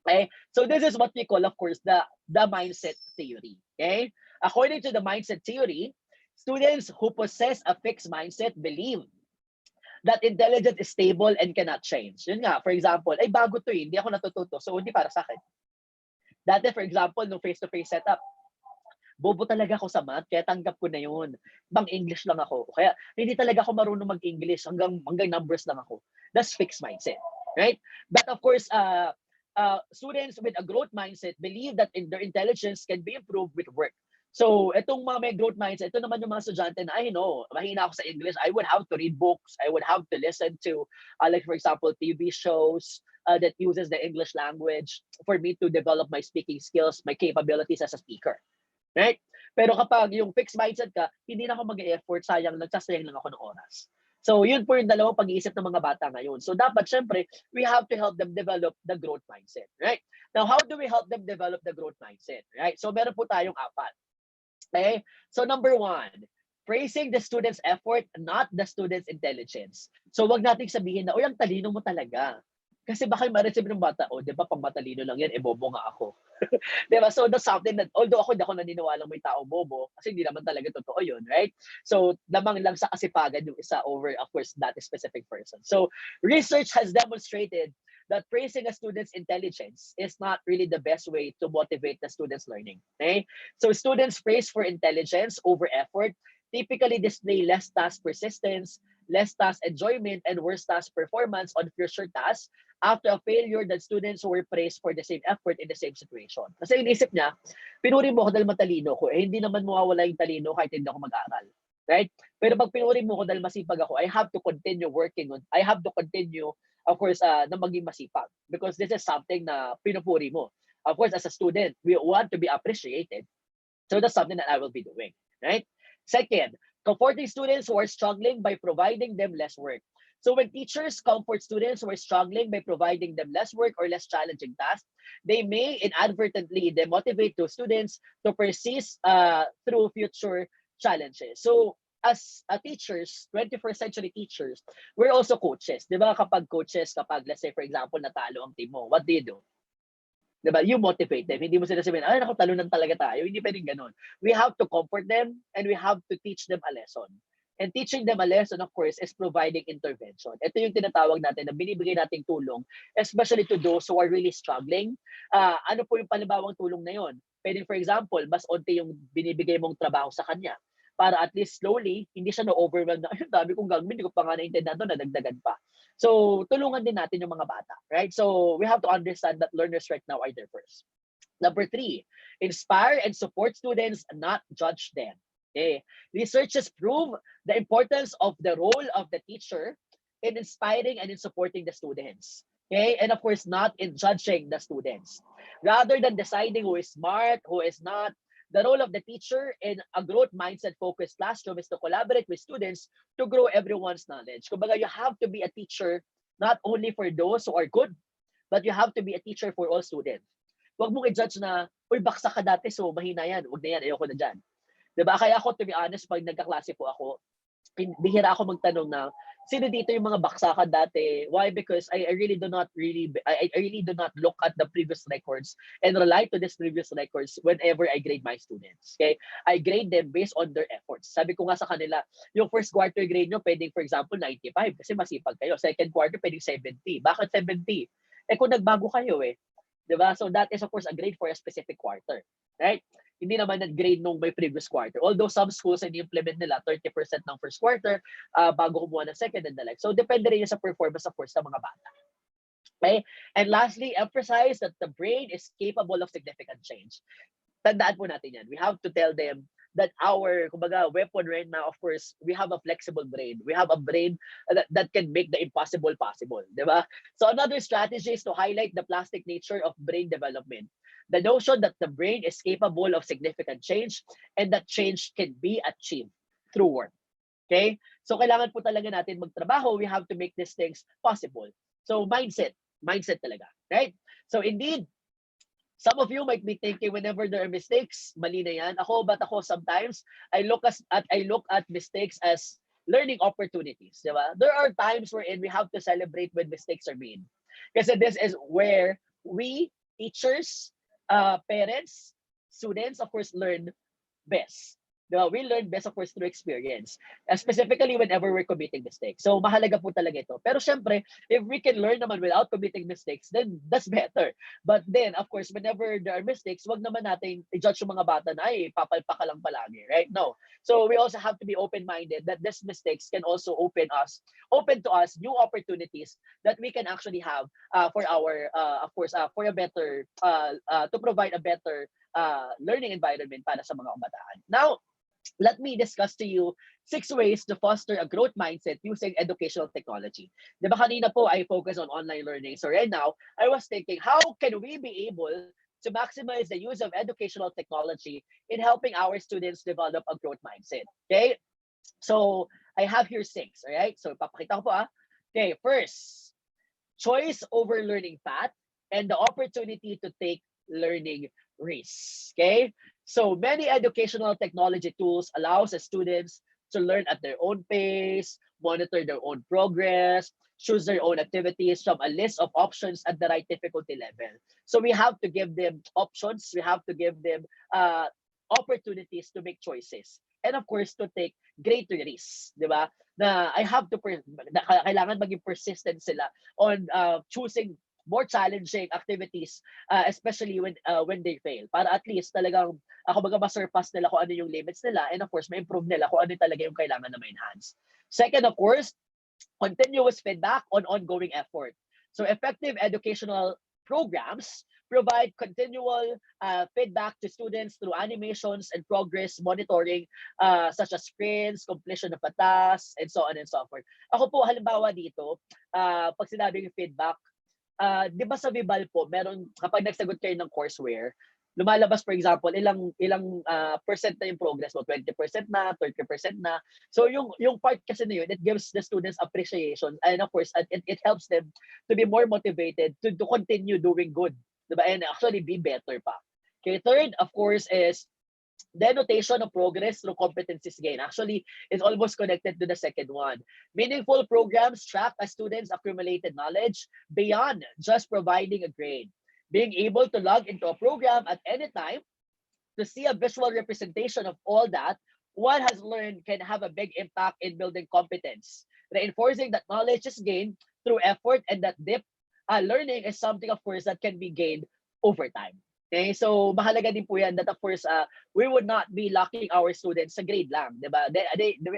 Okay, so this is what we call, of course, the mindset theory. Okay, according to the mindset theory, students who possess a fixed mindset believe that intelligence is stable and cannot change. Yun nga, for example, ay bago to hindi ako natututo, so hindi para sa akin. Dati, for example, no face-to-face setup, bobo talaga ako sa math, kaya tanggap ko na yun. Bang English lang ako. Kaya hindi talaga ako marunong mag-English, hanggang numbers lang ako. That's fixed mindset, right? But of course, students with a growth mindset believe that their intelligence can be improved with work. So, itong mga may growth mindset, ito naman yung mga estudyante na, I know, mahina ako sa English, I would have to read books, I would have to listen to, like for example, TV shows that uses the English language for me to develop my speaking skills, my capabilities as a speaker. Right? Pero kapag yung fixed mindset ka, hindi na ako mag-e-effort, nagsasayang lang ako ng oras. So, yun po yung dalawang pag-iisip ng mga bata ngayon. So, dapat, syempre, we have to help them develop the growth mindset. Right? Now, how do we help them develop the growth mindset? Right? So, meron po tayong 4. Okay? So, number 1, praising the student's effort, not the student's intelligence. So, wag nating sabihin na, ang talino mo talaga. Kasi baka ma-receive ng bata, di ba, pang matalino lang yan, bobo nga ako. Di ba? So, that's something that, although ako, hindi ako naniniwalang may tao bobo, kasi hindi naman talaga totoo yun, right? So, lamang lang sa kasipagan yung isa over, of course, that specific person. So, research has demonstrated that praising a student's intelligence is not really the best way to motivate the student's learning. Okay? So students praised for intelligence over effort typically display less task persistence, less task enjoyment, and worse task performance on future tasks after a failure than students who were praised for the same effort in the same situation. Kasi inisip niya, pinuri mo ako dahil matalino ko, hindi naman mawawala yung talino kahit hindi ako mag-aaral. Right? Pero pag pinuri mo ko dahil masipag ako, I have to continue working on, I have to continue, of course, na maging masipag. Because this is something na pinupuri mo. Of course, as a student, we want to be appreciated. So that's something that I will be doing. Right? Second, comforting students who are struggling by providing them less work. So when teachers comfort students who are struggling by providing them less work or less challenging tasks, they may inadvertently demotivate those students to persist through future challenges. So as teachers, 21st century teachers, we're also coaches. Di ba kapag coaches, kapag let's say for example, natalo ang team mo, what do you do? Di ba? You motivate them. Hindi mo sila sabihin, ay naku, talunan talaga tayo. Hindi pwedeng ganun. We have to comfort them and we have to teach them a lesson. And teaching them a lesson, of course, is providing intervention. Ito yung tinatawag natin na binibigay nating tulong, especially to those who are really struggling. Ano po yung panibawang tulong na yon? Pwede, for example, mas onti yung binibigay mong trabaho sa kanya para at least slowly, hindi siya na-overwhelm na, ay, dami kong gagawin, hindi ko pa nga naintindihan doon, nadagdagan pa. So, tulungan din natin yung mga bata, right? So, we have to understand that learners right now are there first. Number 3, inspire and support students, not judge them. Okay. Researchers prove the importance of the role of the teacher in inspiring and in supporting the students. Okay, and of course, not in judging the students. Rather than deciding who is smart, who is not, the role of the teacher in a growth mindset-focused classroom is to collaborate with students to grow everyone's knowledge. Kumbaga, you have to be a teacher not only for those who are good, but you have to be a teacher for all students. Huwag mong i-judge na, uy, baksa ka dati, so mahina yan. Huwag na yan, ayoko na dyan. Diba? Kaya ako, to be honest, pag nagkaklase po ako, bihira ako magtanong na, sino dito yung mga baksakan dati? Why? Because I really do not look at the previous records and rely to these previous records whenever I grade my students. Okay? I grade them based on their efforts. Sabi ko nga sa kanila, yung first quarter grade nyo, pwedeng for example 95 kasi masipag kayo. Second quarter, pwedeng 70. Bakit 70? Eh kung nagbago kayo eh, 'di ba? So that is of course a grade for a specific quarter, right? Hindi naman nag-grade nung may previous quarter. Although some schools ini-implement nila 30% ng first quarter bago kumuha ng second and the like. So depende rin yun sa performance of course ng mga bata. Okay? And lastly, emphasize that the brain is capable of significant change. Tandaan po natin yan. We have to tell them that our kumbaga, weapon right now, of course, we have a flexible brain. We have a brain that can make the impossible possible. Diba? So another strategy is to highlight the plastic nature of brain development. The notion that the brain is capable of significant change and that change can be achieved through work. Okay? So kailangan po talaga natin magtrabaho. We have to make these things possible. So mindset talaga, right? So indeed, some of you might be thinking whenever there are mistakes, mali na yan. Ako sometimes I look at mistakes as learning opportunities, diba? There are times wherein we have to celebrate when mistakes are made. Kasi this is where we, teachers, parents, students, of course, learn best. Diba? We learn best, of course, through experience. Specifically whenever we're committing mistakes. So, mahalaga po talaga ito. Pero syempre, if we can learn naman without committing mistakes, then that's better. But then, of course, whenever there are mistakes, wag naman natin i-judge yung mga bata na, ay, papalpa ka lang palagi, right? No. So, we also have to be open-minded that these mistakes can also open to us new opportunities that we can actually have for our, of course, for a better, to provide a better learning environment para sa mga kabataan. Now, let me discuss to you 6 ways to foster a growth mindset using educational technology. Di ba kanina po, I focus on online learning. So right now, I was thinking, how can we be able to maximize the use of educational technology in helping our students develop a growth mindset? Okay? So, I have here 6, all right? So, papakita ko po Okay, first, choice over learning path and the opportunity to take learning risks. Okay? So many educational technology tools allows the students to learn at their own pace, monitor their own progress, choose their own activities from a list of options at the right difficulty level. So we have to give them options. We have to give them opportunities to make choices. And of course, to take greater risks, di ba? Na I have to, kailangan maging persistent sila on choosing more challenging activities, especially when they fail. Para at least talagang, kumbaga ma-surpass nila kung ano yung limits nila, and of course, ma-improve nila kung ano talaga yung kailangan na ma-enhance. Second, of course, continuous feedback on ongoing effort. So effective educational programs provide continual feedback to students through animations and progress monitoring, such as sprints, completion of a task, and so on and so forth. Ako po, halimbawa dito, pag sinabing feedback, di ba sa Vibal po, meron, kapag nagsagot kayo ng courseware, lumalabas, for example, ilang percent na yung progress mo, 20% na, 30% na. So yung part kasi na yun, it gives the students appreciation, and of course, it helps them to be more motivated to continue doing good, diba? And actually be better pa. Okay, third, of course, is the notation of progress through competencies gain. Actually, it's almost connected to the second one. Meaningful programs track a student's accumulated knowledge beyond just providing a grade. Being able to log into a program at any time to see a visual representation of all that one has learned can have a big impact in building competence. Reinforcing that knowledge is gained through effort, and that deep learning is something, of course, that can be gained over time. Okay, so mahalaga din po yan that of course we would not be locking our students sa grade lang, diba?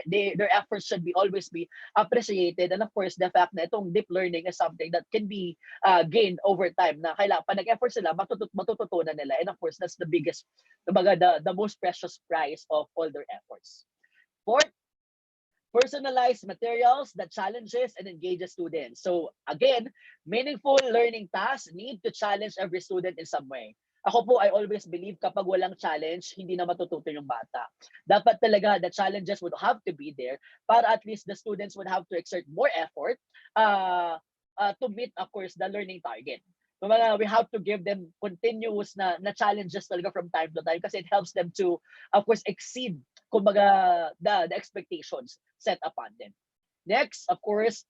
Their efforts should always be appreciated, and of course the fact na itong deep learning is something that can be gained over time, na kailangan pa nag-effort sila matututunan nila, and of course that's the biggest, the most precious prize of all their efforts. Fourth, personalized materials that challenges and engages students. So again, meaningful learning tasks need to challenge every student in some way. Ako po, I always believe kapag walang challenge, hindi na matututo yung bata. Dapat talaga, the challenges would have to be there para at least the students would have to exert more effort to meet, of course, the learning target. So, we have to give them continuous na challenges talaga from time to time kasi it helps them to, of course, exceed kumbaga, the expectations set upon them. Next, of course,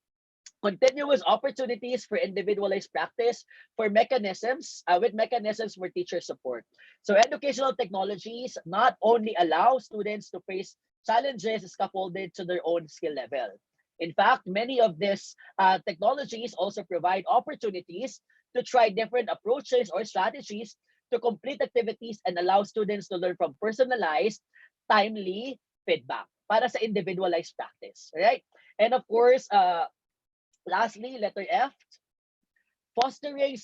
continuous opportunities for individualized practice for mechanisms, with mechanisms for teacher support. So educational technologies not only allow students to face challenges scaffolded to their own skill level. In fact, many of these technologies also provide opportunities to try different approaches or strategies to complete activities and allow students to learn from personalized, timely feedback para sa individualized practice, right? And of course, lastly, letter F, fostering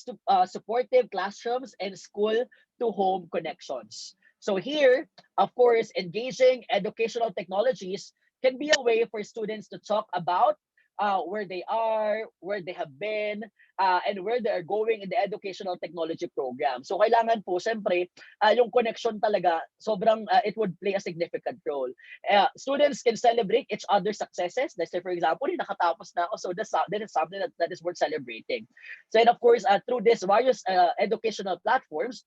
supportive classrooms and school-to-home connections. So here, of course, engaging educational technologies can be a way for students to talk about where they are, where they have been, and where they are going in the educational technology program. So kailangan po, siyempre, yung connection talaga, sobrang, it would play a significant role. Students can celebrate each other's successes. Let's say, for example, nakatapos na ako, so that is something that is worth celebrating. So, and of course, through these various educational platforms,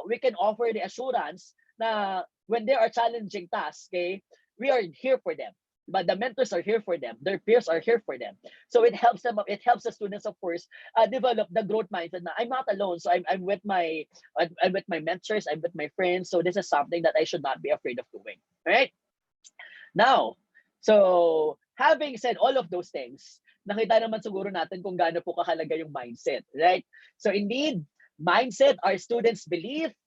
we can offer the assurance na when there are challenging tasks, okay, we are here for them. But the mentors are here for them. Their peers are here for them. So it helps them. It helps the students, of course, develop the growth mindset. Na I'm not alone. So I'm with my mentors. I'm with my friends. So this is something that I should not be afraid of doing. All right. Now, so having said all of those things, nakita naman siguro natin kung gaano po kahalaga yung mindset, right? So indeed, mindset are students' beliefs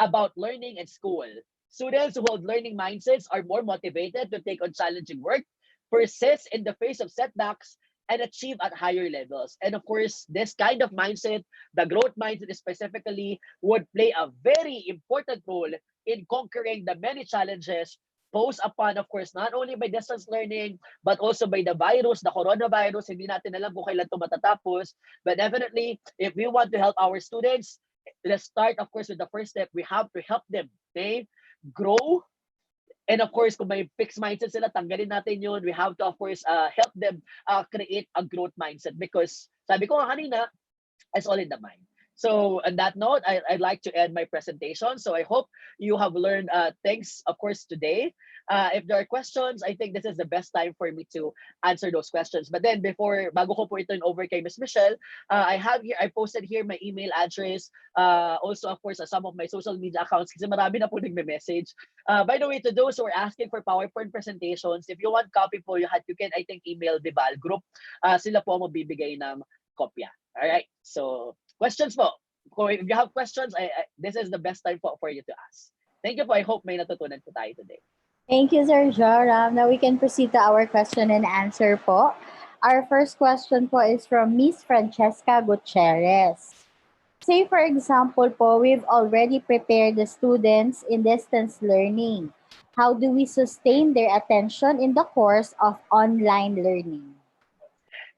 about learning and school. Students who hold learning mindsets are more motivated to take on challenging work, persist in the face of setbacks, and achieve at higher levels. And of course, this kind of mindset, the growth mindset specifically, would play a very important role in conquering the many challenges posed upon, of course, not only by distance learning, but also by the virus, the coronavirus. Hindi natin alam kung kailan ito matatapos. But definitely, if we want to help our students, let's start, of course, with the first step. We have to help them, okay, grow. And of course, kung may fixed mindset sila, tanggalin natin yun. We have to, of course, help them create a growth mindset because sabi ko nga kanina, it's all in the mind. So on that note, I'd like to end my presentation. So I hope you have learned things, of course, today. If there are questions, I think this is the best time for me to answer those questions. But then bago ko po i-turn over kay Ms. Michelle, I posted here my email address, also, of course, some of my social media accounts kasi marami na po nagme-message. By the way, to those who are asking for PowerPoint presentations, if you want copy po, you can, I think, email the Val group. Sila po mabibigay ng kopya. All right. So questions po. If you have questions, this is the best time for you to ask. Thank you po. I hope may natutunan po tayo today. Thank you, Sir Joram. Now we can proceed to our question and answer po. Our first question po is from Miss Francesca Gutierrez. Say, for example po, we've already prepared the students in distance learning. How do we sustain their attention in the course of online learning?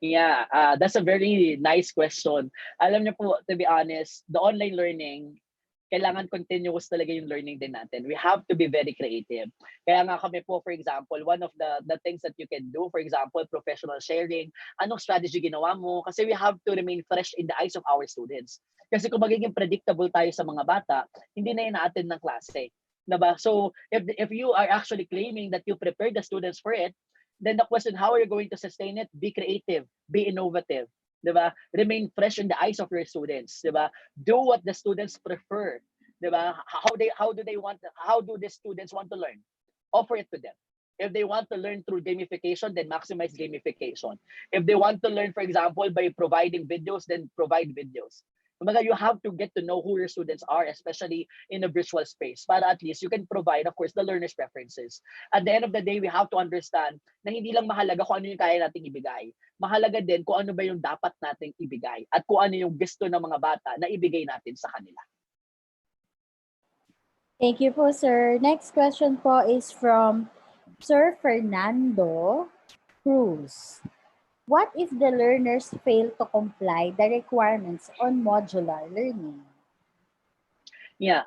Yeah, that's a very nice question. Alam niyo po, to be honest, the online learning, kailangan continuous talaga yung learning din natin. We have to be very creative. Kaya nga kami po, for example, one of the things that you can do, for example, professional sharing, anong strategy ginawa mo? Kasi we have to remain fresh in the eyes of our students. Kasi kung magiging predictable tayo sa mga bata, hindi na ina-attend ng klase. Diba? So, if you are actually claiming that you prepared the students for it, then the question, how are you going to sustain it? Be creative, be innovative, diba? Remain fresh in the eyes of your students, diba? Do what the students prefer, diba? How do the students want to learn? Offer it to them. If they want to learn through gamification, then maximize gamification. If they want to learn, for example, by providing videos, then provide videos. You have to get to know who your students are, especially in a virtual space, para at least you can provide, of course, the learner's preferences. At the end of the day, we have to understand na hindi lang mahalaga kung ano yung kaya nating ibigay. Mahalaga din kung ano ba yung dapat nating ibigay at kung ano yung gusto ng mga bata na ibigay natin sa kanila. Thank you po, sir. Next question po is from Sir Fernando Cruz. What if the learners fail to comply the requirements on modular learning? Yeah,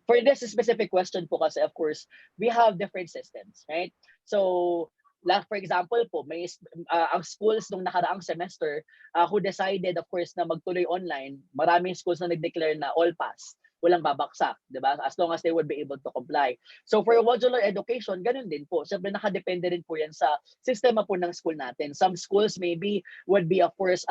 for this specific question po kasi, of course, we have different systems, right? So, for example po, may ang schools nung nakaraang semester who decided, of course, na magtuloy online, maraming schools na nag-declare na all pass. Walang babaksak, di ba? As long as they would be able to comply. So for modular education, ganun din po. Siyempre nakadepende rin po yan sa sistema po ng school natin. Some schools maybe would be, of course,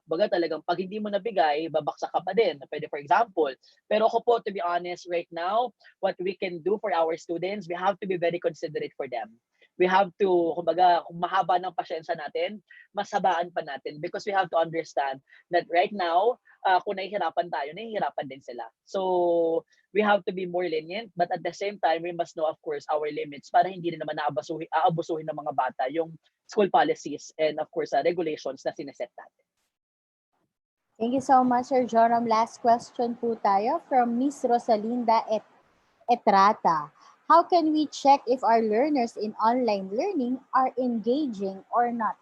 baga talagang pag hindi mo nabigay, babaksak ka pa din. Pwede, for example. Pero ako po, to be honest, right now, what we can do for our students, we have to be very considerate for them. we have to, kumbaga, kung mahaba ng pasyensya natin, mas habaan pa natin because we have to understand that right now, kung nahihirapan tayo, nahihirapan din sila. So, we have to be more lenient, but at the same time, we must know, of course, our limits para hindi rin naman aabusuhin ng mga bata yung school policies and, of course, regulations na sineset natin. Thank you so much, Sir Joram. Last question po tayo from Miss Rosalinda Etrata. How can we check if our learners in online learning are engaging or not?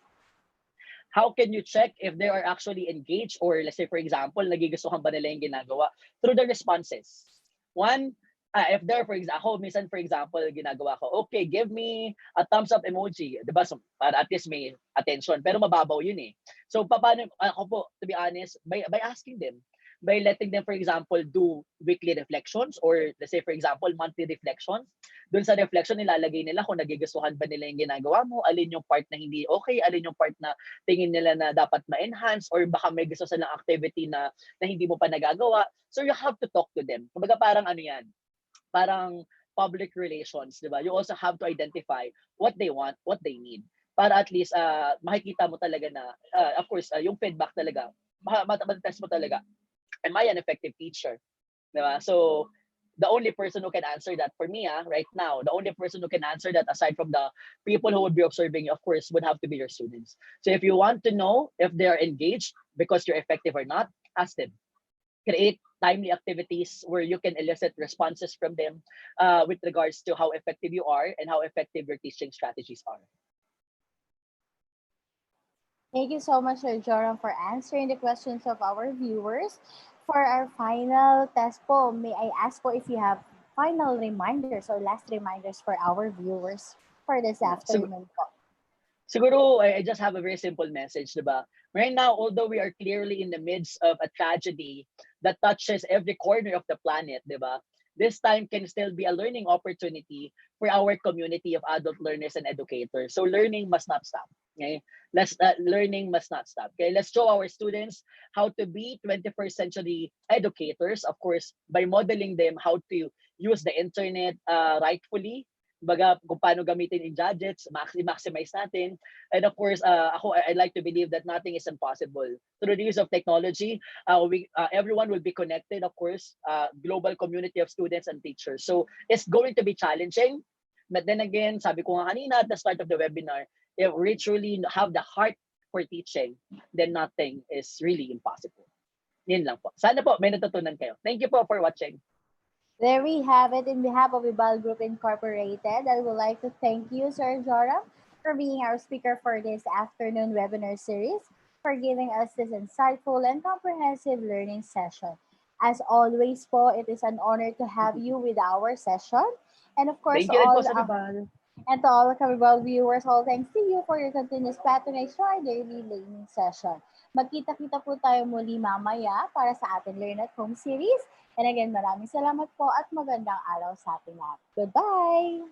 How can you check if they are actually engaged or let's say for example, nagigustuhan ba nila yung ginagawa? Through the responses. One, if they're for example, minsan for example, ginagawa ko, okay, give me a thumbs up emoji. Diba? So, para at least may attention. Pero mababaw yun eh. So, paano, ako po, to be honest, by asking them, by letting them, for example, do weekly reflections or let's say, for example, monthly reflections. Doon sa reflection, nilalagay nila kung nagigistuhan ba nila yung ginagawa mo, alin yung part na hindi okay, alin yung part na tingin nila na dapat ma-enhance or baka may gusto silang activity na hindi mo pa nagagawa. So you have to talk to them. Kumbaga parang ano yan, parang public relations, di ba? You also have to identify what they want, what they need. Para at least makikita mo talaga na, of course, yung feedback talaga, matatest mo talaga, am I an effective teacher? Diba? So, the only person who can answer that for me, right now, the only person who can answer that aside from the people who would be observing you, of course, would have to be your students. So if you want to know if they are engaged because you're effective or not, ask them. Create timely activities where you can elicit responses from them with regards to how effective you are and how effective your teaching strategies are. Thank you so much, Sir Joram, for answering the questions of our viewers. For our final test po, may I ask po if you have final reminders or last reminders for our viewers for this afternoon po? Siguro, I just have a very simple message, diba? Right now, although we are clearly in the midst of a tragedy that touches every corner of the planet, diba? This time can still be a learning opportunity for our community of adult learners and educators. So learning must not stop. Okay, learning must not stop. Okay, let's show our students how to be 21st century educators, of course, by modeling them how to use the internet rightfully. Baga, kung paano gamitin in gadgets, maximize natin. And of course, I like to believe that nothing is impossible. Through the use of technology, everyone will be connected, of course, global community of students and teachers. So it's going to be challenging. But then again, sabi ko nga kanina at the start of the webinar, if we truly have the heart for teaching, then nothing is really impossible. Yun lang po. Sana po may natutunan kayo. Thank you po for watching. There we have it. In behalf of Ibal Group Incorporated, I would like to thank you, Sir Joram, for being our speaker for this afternoon webinar series, for giving us this insightful and comprehensive learning session. As always po, it is an honor to have you with our session. And of course, Thank you rin po sa Ibal. And to all the Kabibal viewers, all thanks to you for your continuous patronage to our daily learning session. Magkita-kita po tayo muli mamaya para sa ating Learn at Home series. And again, maraming salamat po at magandang araw sa ating lahat. Goodbye!